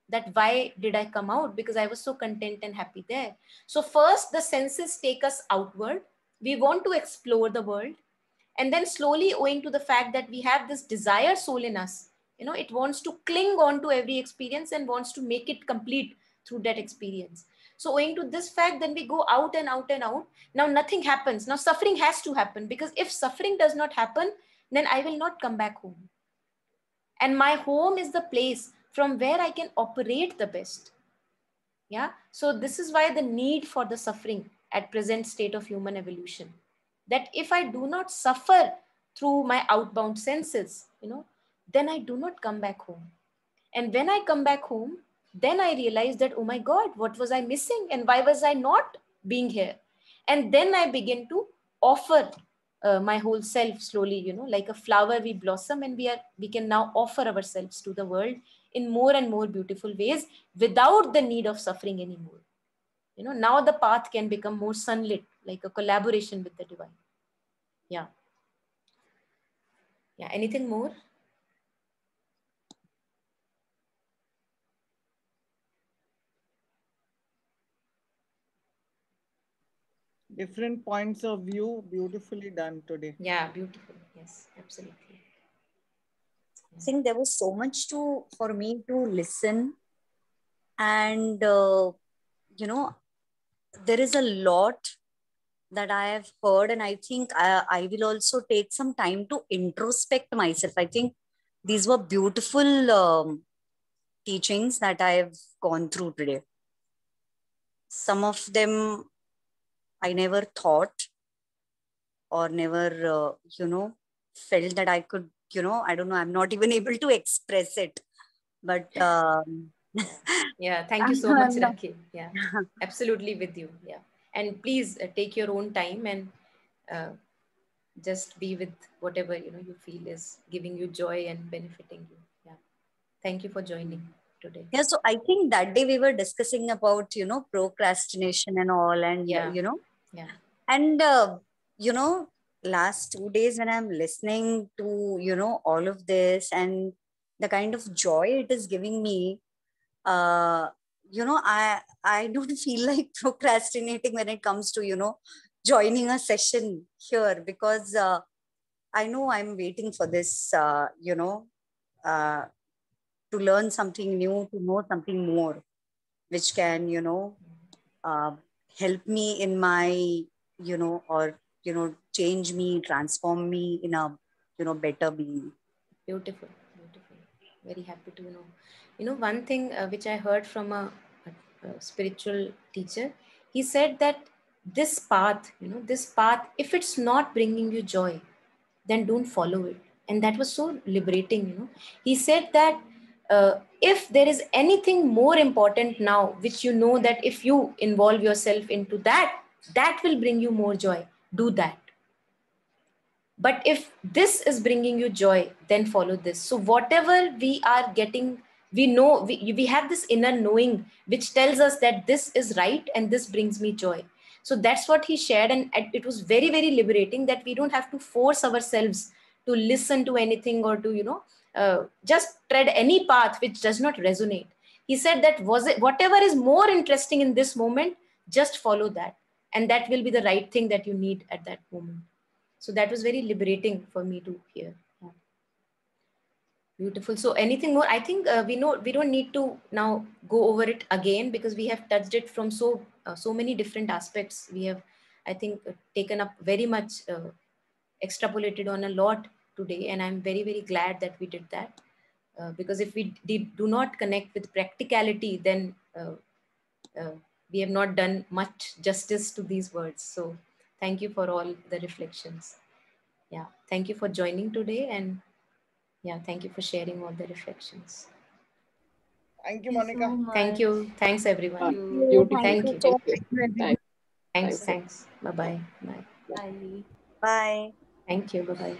that why did I come out, because I was so content and happy there. So first the senses take us outward. We want to explore the world. And then slowly, owing to the fact that we have this desire soul in us, it wants to cling on to every experience and wants to make it complete through that experience. So owing to this fact, then we go out and out and out. Now nothing happens. Now suffering has to happen, because if suffering does not happen, then I will not come back home. And my home is the place from where I can operate the best. Yeah. So this is why the need for the suffering at present state of human evolution, that if I do not suffer through my outbound senses, then I do not come back home. And when I come back home, then I realize that, oh my God, what was I missing? And why was I not being here? And then I begin to offer my whole self slowly, like a flower we blossom, and we can now offer ourselves to the world in more and more beautiful ways without the need of suffering anymore. Now the path can become more sunlit, like a collaboration with the divine. Yeah. Yeah. Anything more? Different points of view, beautifully done today. Yeah, beautiful. Yes, absolutely. I think there was so much for me to listen, and there is a lot that I have heard, and I think I will also take some time to introspect myself. I think these were beautiful teachings that I have gone through today. Some of them I never thought or never, felt that I could, I don't know, I'm not even able to express it. But yeah, thank you so much, Rakhi. Yeah, absolutely with you. Yeah. And please take your own time and just be with whatever you feel is giving you joy and benefiting you. Yeah. Thank you for joining today. Yeah, so I think that day we were discussing about, procrastination and all, and, Yeah. And, last 2 days when I'm listening to, all of this and the kind of joy it is giving me, I don't feel like procrastinating when it comes to, joining a session here, because I know I'm waiting for this, to learn something new, to know something more, which can, help me in my, or, change me, transform me in a, better being. Beautiful, beautiful. Very happy to know. One thing which I heard from a spiritual teacher, he said that this path, if it's not bringing you joy, then don't follow it. And that was so liberating. He said that if there is anything more important now, which that if you involve yourself into that, that will bring you more joy, do that. But if this is bringing you joy, then follow this. So whatever we are getting, we know, we have this inner knowing which tells us that this is right and this brings me joy. So that's what he shared, and it was very, very liberating that we don't have to force ourselves to listen to anything or to just tread any path which does not resonate. He said that whatever is more interesting in this moment, just follow that, and that will be the right thing that you need at that moment. So that was very liberating for me to hear. Yeah. Beautiful. So anything more? I think we don't need to now go over it again, because we have touched it from so many different aspects. We have, I think, taken up very much, extrapolated on a lot today, and I'm very, very glad that we did that. Because if we do not connect with practicality, then we have not done much justice to these words. So thank you for all the reflections. Yeah, thank you for joining today, and yeah, thank you for sharing all the reflections. Thank you, Thank you so Monica. much. Thank you. Thanks, everyone. Beautiful. Thank Thank you. so Thank you. much. Thanks. Thanks. Thanks. Thanks. Bye-bye. Bye. Bye. Bye. Thank you. Bye-bye.